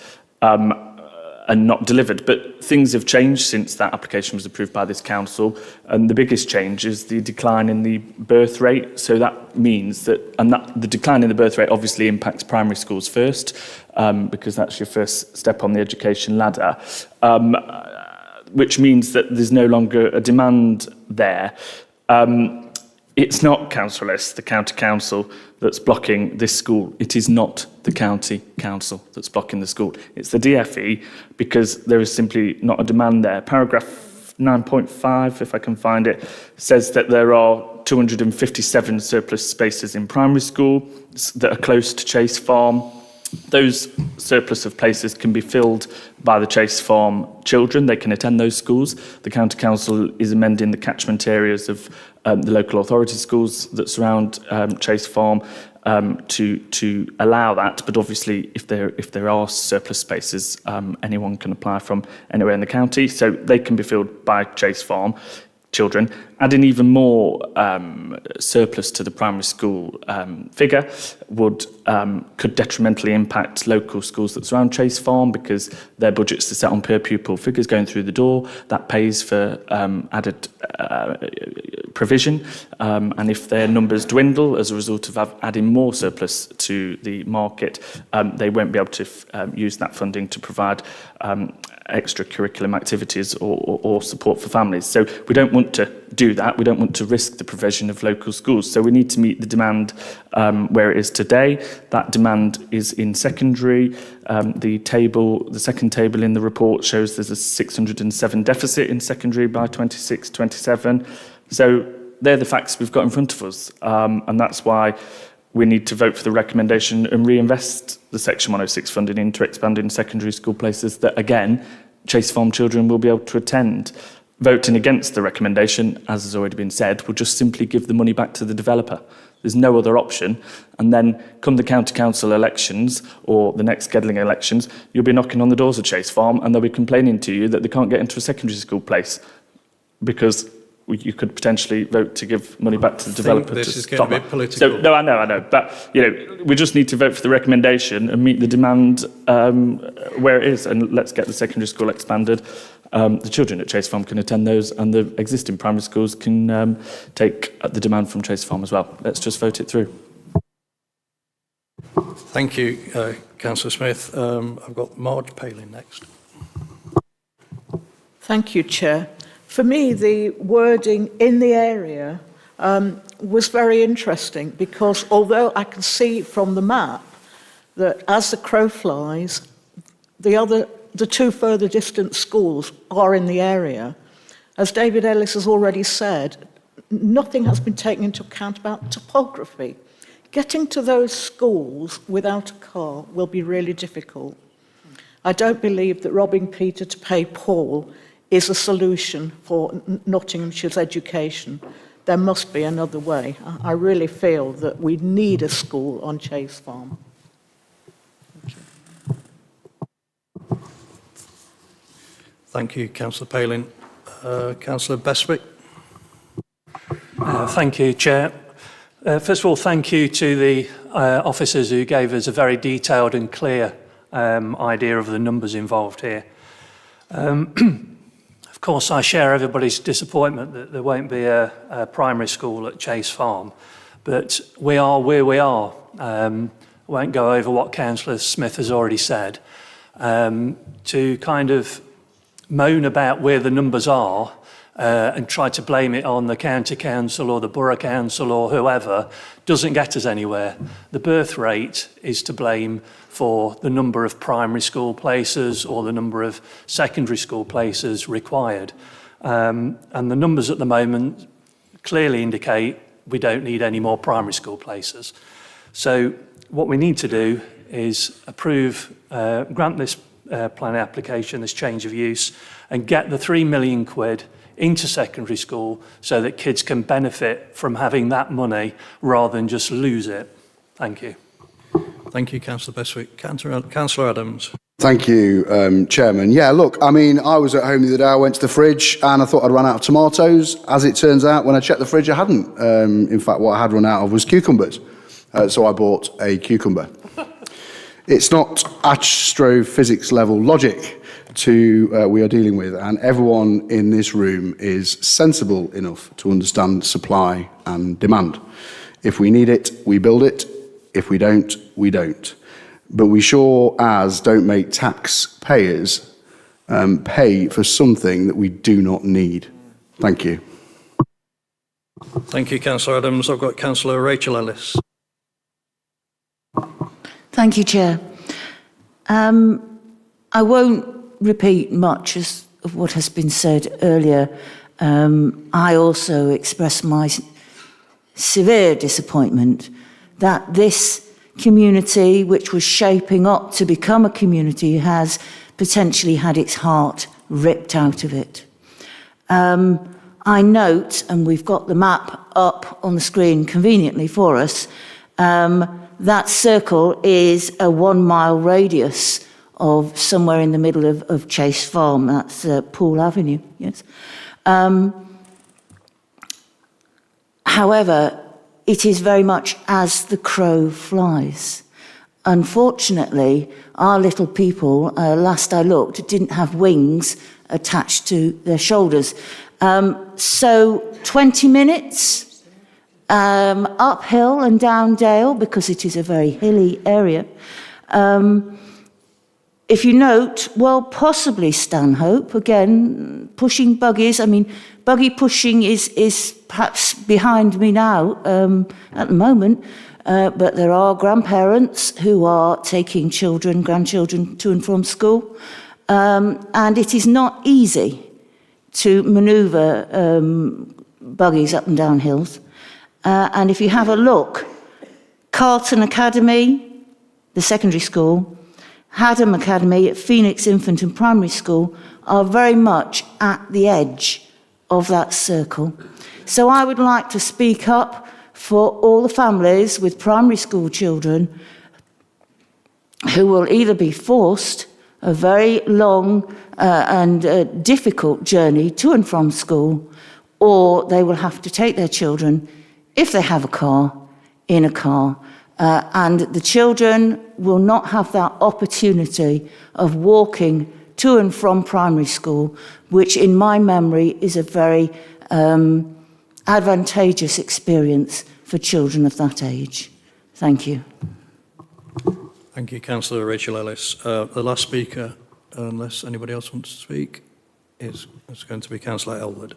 and not delivered. But things have changed since that application was approved by this council. And the biggest change is the decline in the birth rate. So that means that, the decline in the birth rate obviously impacts primary schools first, because that's your first step on the education ladder, which means that there's no longer a demand there. It's not, Councillor Ellis, the County Council that's blocking this school. It is not the County Council that's blocking the school. It's the DFE because there is simply not a demand there. Paragraph 9.5, if I can find it, says that there are 257 surplus spaces in primary school that are close to Chase Farm. Those surplus of places can be filled by the Chase Farm children. They can attend those schools. The County Council is amending the catchment areas of the local authority schools that surround Chase Farm to allow that. But obviously, if there are surplus spaces, anyone can apply from anywhere in the county. So they can be filled by Chase Farm children. Adding even more surplus to the primary school figure could detrimentally impact local schools that surround Chase Farm because their budgets are set on per pupil figures going through the door. That pays for added provision, and if their numbers dwindle as a result of adding more surplus to the market, they won't be able to use that funding to provide extracurriculum activities or support for families. So we don't want to do that. We don't want to risk the provision of local schools. So we need to meet the demand where it is today. That demand is in secondary. The second table in the report shows there's a 607 deficit in secondary by 26-27. So they're the facts we've got in front of us. And that's why we need to vote for the recommendation and reinvest the Section 106 funding into expanding secondary school places that, again, Chase Farm children will be able to attend. Voting against the recommendation, as has already been said, will just simply give the money back to the developer. There's no other option. And then come the county council elections or the next Gedling elections, you'll be knocking on the doors of Chase Farm and they'll be complaining to you that they can't get into a secondary school place because you could potentially vote to give money back to the developer this to is getting stop a bit that. political. So, no, I know, but we just need to vote for the recommendation and meet the demand where it is, and let's get the secondary school expanded. The children at Chase Farm can attend those, and the existing primary schools can take the demand from Chase Farm as well. Let's just vote it through. Thank you, Councillor Smith. I've got Marge Palin next. Thank you, Chair. For me, the wording in the area was very interesting because although I can see from the map that as the crow flies, the two further distant schools are in the area, as David Ellis has already said, nothing has been taken into account about topography. Getting to those schools without a car will be really difficult. I don't believe that robbing Peter to pay Paul is a solution for Nottinghamshire's education. There must be another way. I really feel that we need a school on Chase Farm. Thank you, Councillor Palin. Councillor Bestwick. Thank you, Chair. First of all, thank you to the officers who gave us a very detailed and clear idea of the numbers involved here. Of course, I share everybody's disappointment that there won't be a primary school at Chase Farm, but we are where we are. I won't go over what Councillor Smith has already said. To kind of moan about where the numbers are and try to blame it on the county council or the borough council or whoever doesn't get us anywhere. The birth rate is to blame for the number of primary school places or the number of secondary school places required. And the numbers at the moment clearly indicate we don't need any more primary school places. So what we need to do is approve, grant this planning application, this change of use, and get the £3 million into secondary school so that kids can benefit from having that money rather than just lose it. Thank you. Thank you, Councillor Bestwick. Councillor Adams. Thank you, Chairman. Yeah, look, I mean, I was at home the other day, I went to the fridge and I thought I'd run out of tomatoes. As it turns out, when I checked the fridge, I hadn't. In fact, what I had run out of was cucumbers. So I bought a cucumber. It's not astrophysics level logic we are dealing with, and everyone in this room is sensible enough to understand supply and demand. If we need it, we build it. If we don't, we don't. But we sure as don't make taxpayers pay for something that we do not need. Thank you. Thank you, Councillor Adams. I've got Councillor Rachel Ellis. Thank you, Chair. I won't repeat much of what has been said earlier. I also express my severe disappointment that this community, which was shaping up to become a community, has potentially had its heart ripped out of it. I note, and we've got the map up on the screen conveniently for us, that circle is a 1 mile radius of somewhere in the middle of Chase Farm. That's Poole Avenue, yes. However, it is very much as the crow flies. Unfortunately, our little people, last I looked, didn't have wings attached to their shoulders. So 20 minutes uphill and down dale, because it is a very hilly area. If you note, well, possibly Stanhope, again, pushing buggies. I mean, buggy pushing is perhaps behind me now at the moment, but there are grandparents who are taking grandchildren to and from school, and it is not easy to manoeuvre buggies up and down hills. And if you have a look, Carlton Academy, the secondary school, Haddam Academy at Phoenix Infant and Primary School are very much at the edge of that circle. So I would like to speak up for all the families with primary school children who will either be forced a very long and difficult journey to and from school, or they will have to take their children, if they have a car, in a car. And the children will not have that opportunity of walking to and from primary school, which in my memory is a very advantageous experience for children of that age. Thank you. Thank you, Councillor Rachel Ellis. The last speaker, unless anybody else wants to speak, is going to be Councillor Elwood.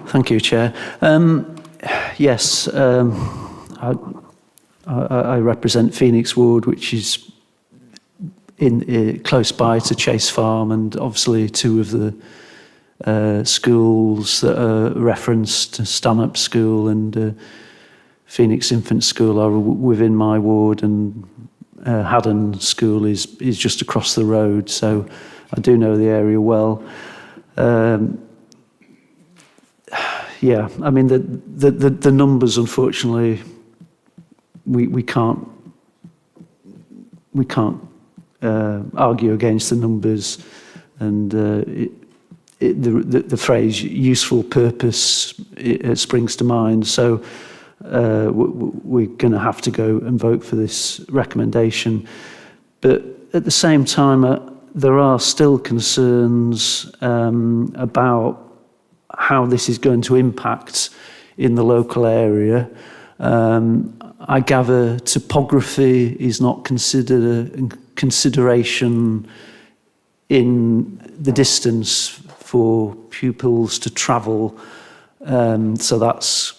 Thank you, Chair. Yes, I represent Phoenix Ward, which is close by to Chase Farm, and obviously two of the schools that are referenced, Stanhope School and Phoenix Infant School, are within my ward, and Haddon School is just across the road, so I do know the area well. Yeah, I mean the numbers, unfortunately, we can't argue against the numbers, and the phrase "useful purpose" it springs to mind. So we're going to have to go and vote for this recommendation, but at the same time, there are still concerns about how this is going to impact in the local area. I gather topography is not considered a consideration in the distance for pupils to travel, so that's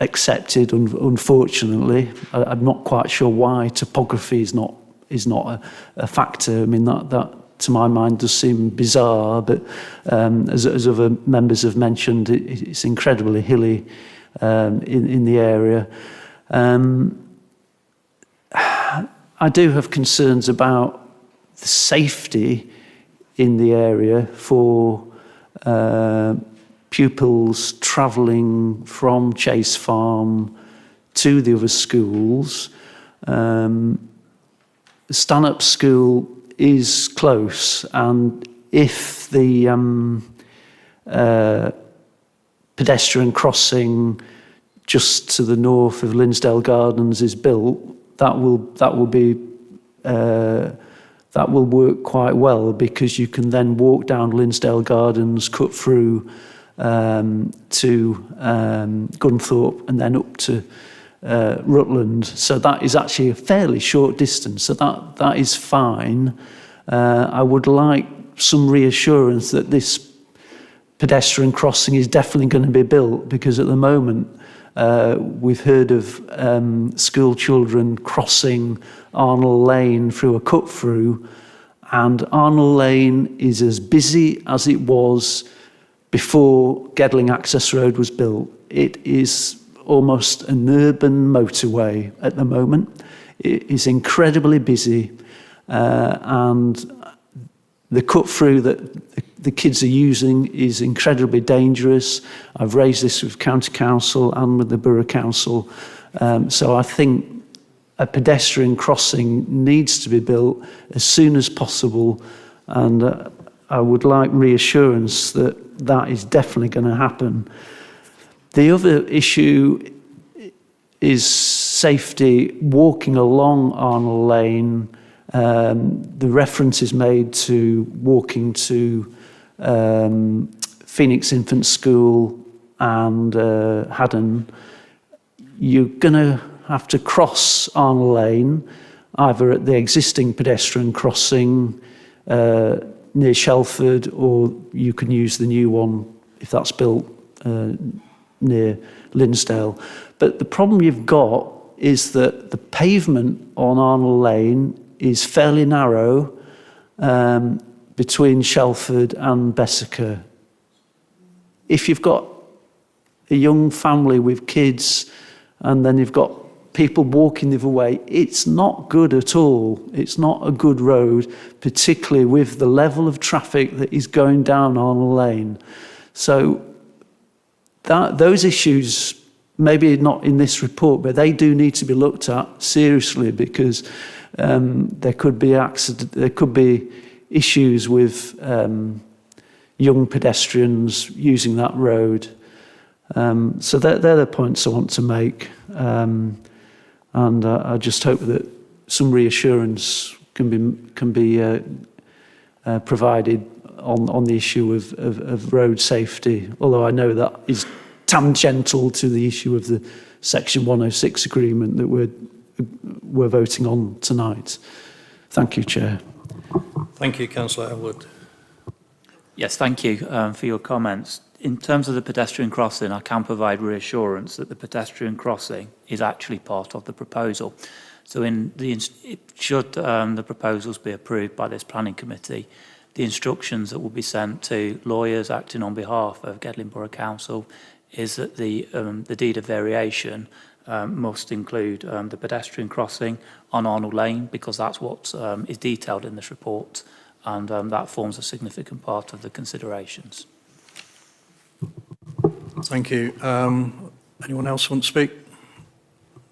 accepted. Unfortunately, I'm not quite sure why topography is not a factor. I mean, that to my mind does seem bizarre, but as other members have mentioned, it's incredibly hilly in the area. I do have concerns about the safety in the area for pupils travelling from Chase Farm to the other schools. Stanhope School is close, and if the pedestrian crossing just to the north of Linsdale Gardens is built, that will work quite well, because you can then walk down Linsdale Gardens, cut through to Gunthorpe, and then up to Rutland. So that is actually a fairly short distance, so that is fine. I would like some reassurance that this pedestrian crossing is definitely going to be built, because at the moment we've heard of school children crossing Arnold Lane through a cut through, and Arnold Lane is as busy as it was before Gedling Access Road was built. It is almost an urban motorway at the moment. It is incredibly busy, and the cut through that the kids are using is incredibly dangerous. I've raised this with County Council and with the Borough Council, so I think a pedestrian crossing needs to be built as soon as possible, and I would like reassurance that that is definitely going to happen. The other issue is safety walking along Arnold Lane. The reference is made to walking to Phoenix Infant School and Haddon. You're going to have to cross Arnold Lane, either at the existing pedestrian crossing near Shelford, or you can use the new one if that's built near Linsdale. But the problem you've got is that the pavement on Arnold Lane is fairly narrow between Shelford and Bessaker. If you've got a young family with kids and then you've got people walking the other way, it's not good at all. It's not a good road, particularly with the level of traffic that is going down Arnold Lane. So those issues, maybe not in this report, but they do need to be looked at seriously, because there could be issues with young pedestrians using that road. So they're the points I want to make. And I just hope that some reassurance can be provided on the issue of road safety, although I know that is tangential to the issue of the Section 106 agreement that we're voting on tonight. Thank you, Chair. Thank you, Councillor Elwood. Yes, thank you for your comments. In terms of the pedestrian crossing, I can provide reassurance that the pedestrian crossing is actually part of the proposal. So should the proposals be approved by this planning committee, the instructions that will be sent to lawyers acting on behalf of Gedling Borough Council is that the deed of variation must include the pedestrian crossing on Arnold Lane, because that's what is detailed in this report, and that forms a significant part of the considerations. Thank you. Anyone else want to speak?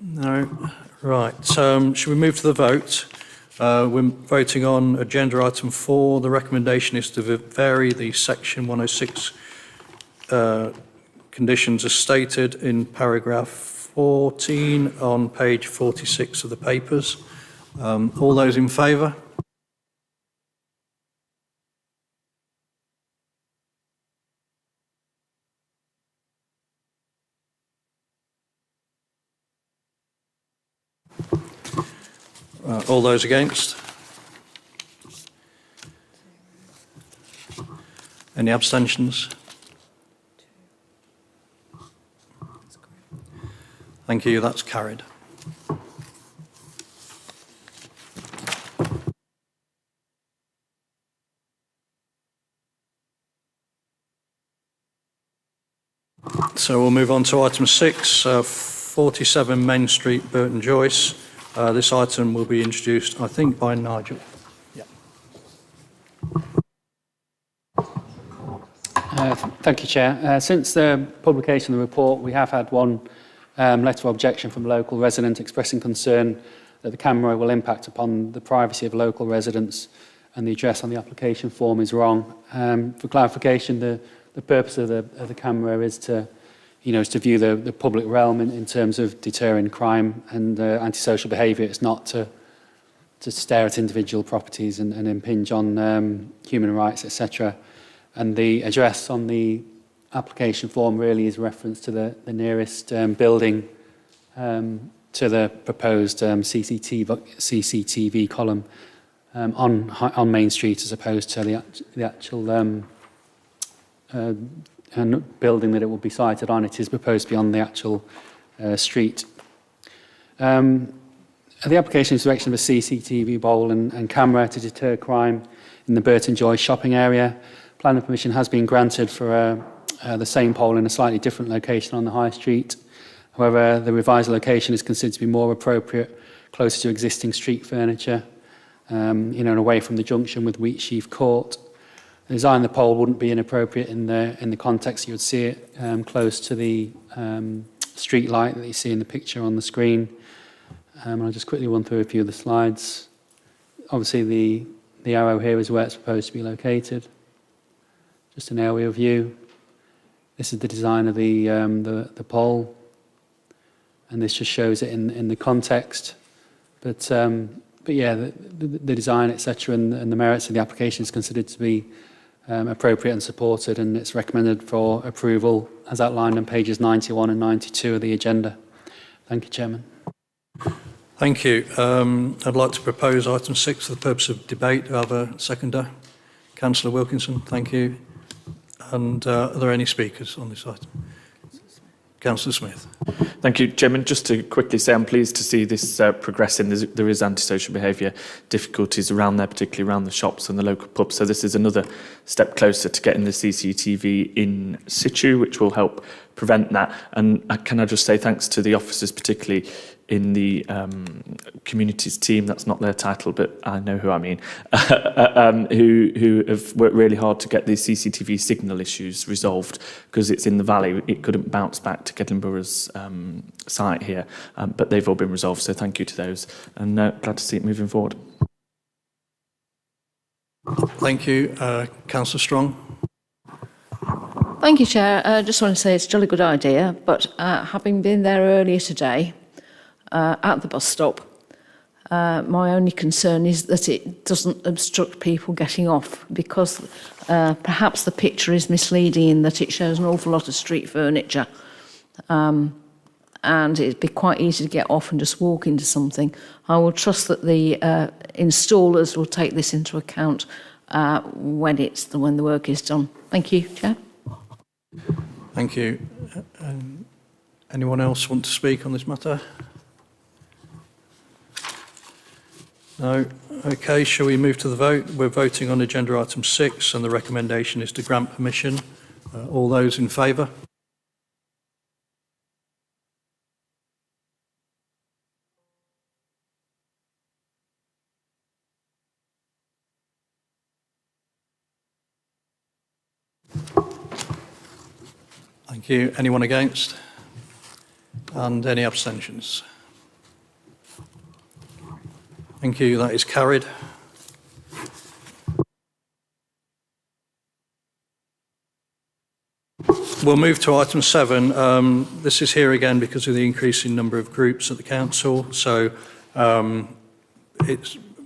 No? Right. Should we move to the vote? We're voting on agenda item 4. The recommendation is to vary the Section 106 conditions as stated in paragraph 14 on page 46 of the papers. All those in favour? All those against? Any abstentions? Thank you, that's carried. So we'll move on to item 6, 47 Main Street, Burton Joyce. This item will be introduced, I think, by Nigel. Yeah. Thank you, Chair. Since the publication of the report, we have had one letter of objection from a local resident expressing concern that the camera will impact upon the privacy of local residents, and the address on the application form is wrong. For clarification, the purpose of the camera is to view the public realm in terms of deterring crime and antisocial behaviour. It's not to stare at individual properties and impinge on human rights, etc. And the address on the application form really is reference to the nearest building to the proposed CCTV column on Main Street, as opposed to the actual building that it will be sited on. It is proposed to be on the actual street. The application is the erection of a CCTV pole and camera to deter crime in the Burton Joyce shopping area. Planning permission has been granted for the same pole in a slightly different location on the High Street. However, the revised location is considered to be more appropriate, closer to existing street furniture, and away from the junction with Wheatsheaf Court. The design of the pole wouldn't be inappropriate in the context. You would see it close to the street light that you see in the picture on the screen. I'll just quickly run through a few of the slides. Obviously, the arrow here is where it's proposed to be located. Just an aerial view. This is the design of the pole, and this just shows it in the context. But yeah, the design, etc., and the merits of the application is considered to be appropriate and supported, and it's recommended for approval as outlined on pages 91 and 92 of the agenda. Thank you, Chairman. Thank you. I'd like to propose item 6 for the purpose of debate. Do I have a seconder? Councillor Wilkinson, thank you. And are there any speakers on this item? Councillor Smith. Thank you, Chairman. Just to quickly say, I'm pleased to see this progressing. There is antisocial behaviour difficulties around there, particularly around the shops and the local pubs. So this is another step closer to getting the CCTV in situ, which will help prevent that. And can I just say thanks to the officers, particularly in the communities team, that's not their title, but I know who I mean, who have worked really hard to get these CCTV signal issues resolved, because it's in the valley. It couldn't bounce back to Gedling Borough's site here, but they've all been resolved, so thank you to those, and glad to see it moving forward. Thank you. Councillor Strong. Thank you, Chair. I just want to say it's a jolly good idea, but having been there earlier today at the bus stop, my only concern is that it doesn't obstruct people getting off, because perhaps the picture is misleading in that it shows an awful lot of street furniture, and it'd be quite easy to get off and just walk into something. I will trust that the installers will take this into account when the work is done. Thank you, Chair. Thank you. Anyone else want to speak on this matter? No? Okay, shall we move to the vote? We're voting on agenda item 6 and the recommendation is to grant permission. All those in favour? Thank you. Anyone against? And any abstentions? Thank you. That is carried. We'll move to item 7. This is here again because of the increasing number of groups at the council. So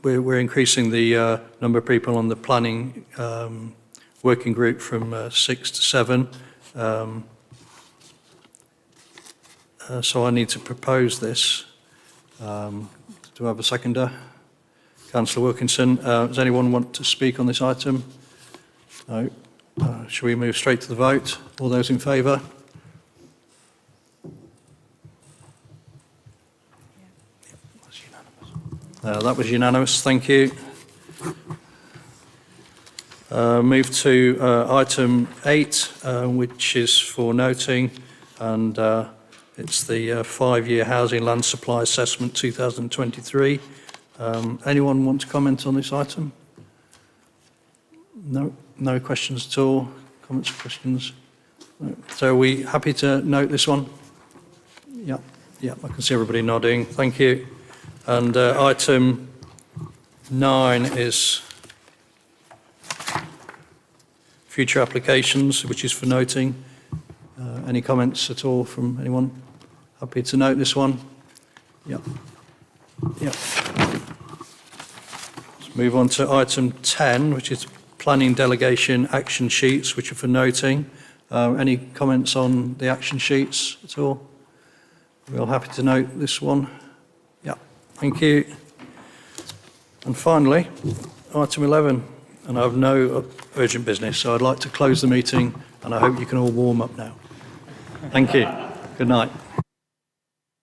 we're increasing the number of people on the planning working group from 6 to 7. So I need to propose this. Do I have a seconder? Councillor Wilkinson. Does anyone want to speak on this item? No. Shall we move straight to the vote? All those in favour? That was unanimous. Thank you. Move to item 8, which is for noting, and it's the 5-year housing land supply assessment 2023. Anyone want to comment on this item? No? No questions at all? Comments or questions? No. So are we happy to note this one? Yeah, I can see everybody nodding. Thank you. And item 9 is future applications, which is for noting. Any comments at all from anyone? Happy to note this one? Yeah. Let's move on to item 10, which is planning delegation action sheets, which are for noting. Any comments on the action sheets at all? We're all happy to note this one? Yeah, thank you. And finally, item 11, and I have no urgent business, so I'd like to close the meeting, and I hope you can all warm up now. Thank you. Good night.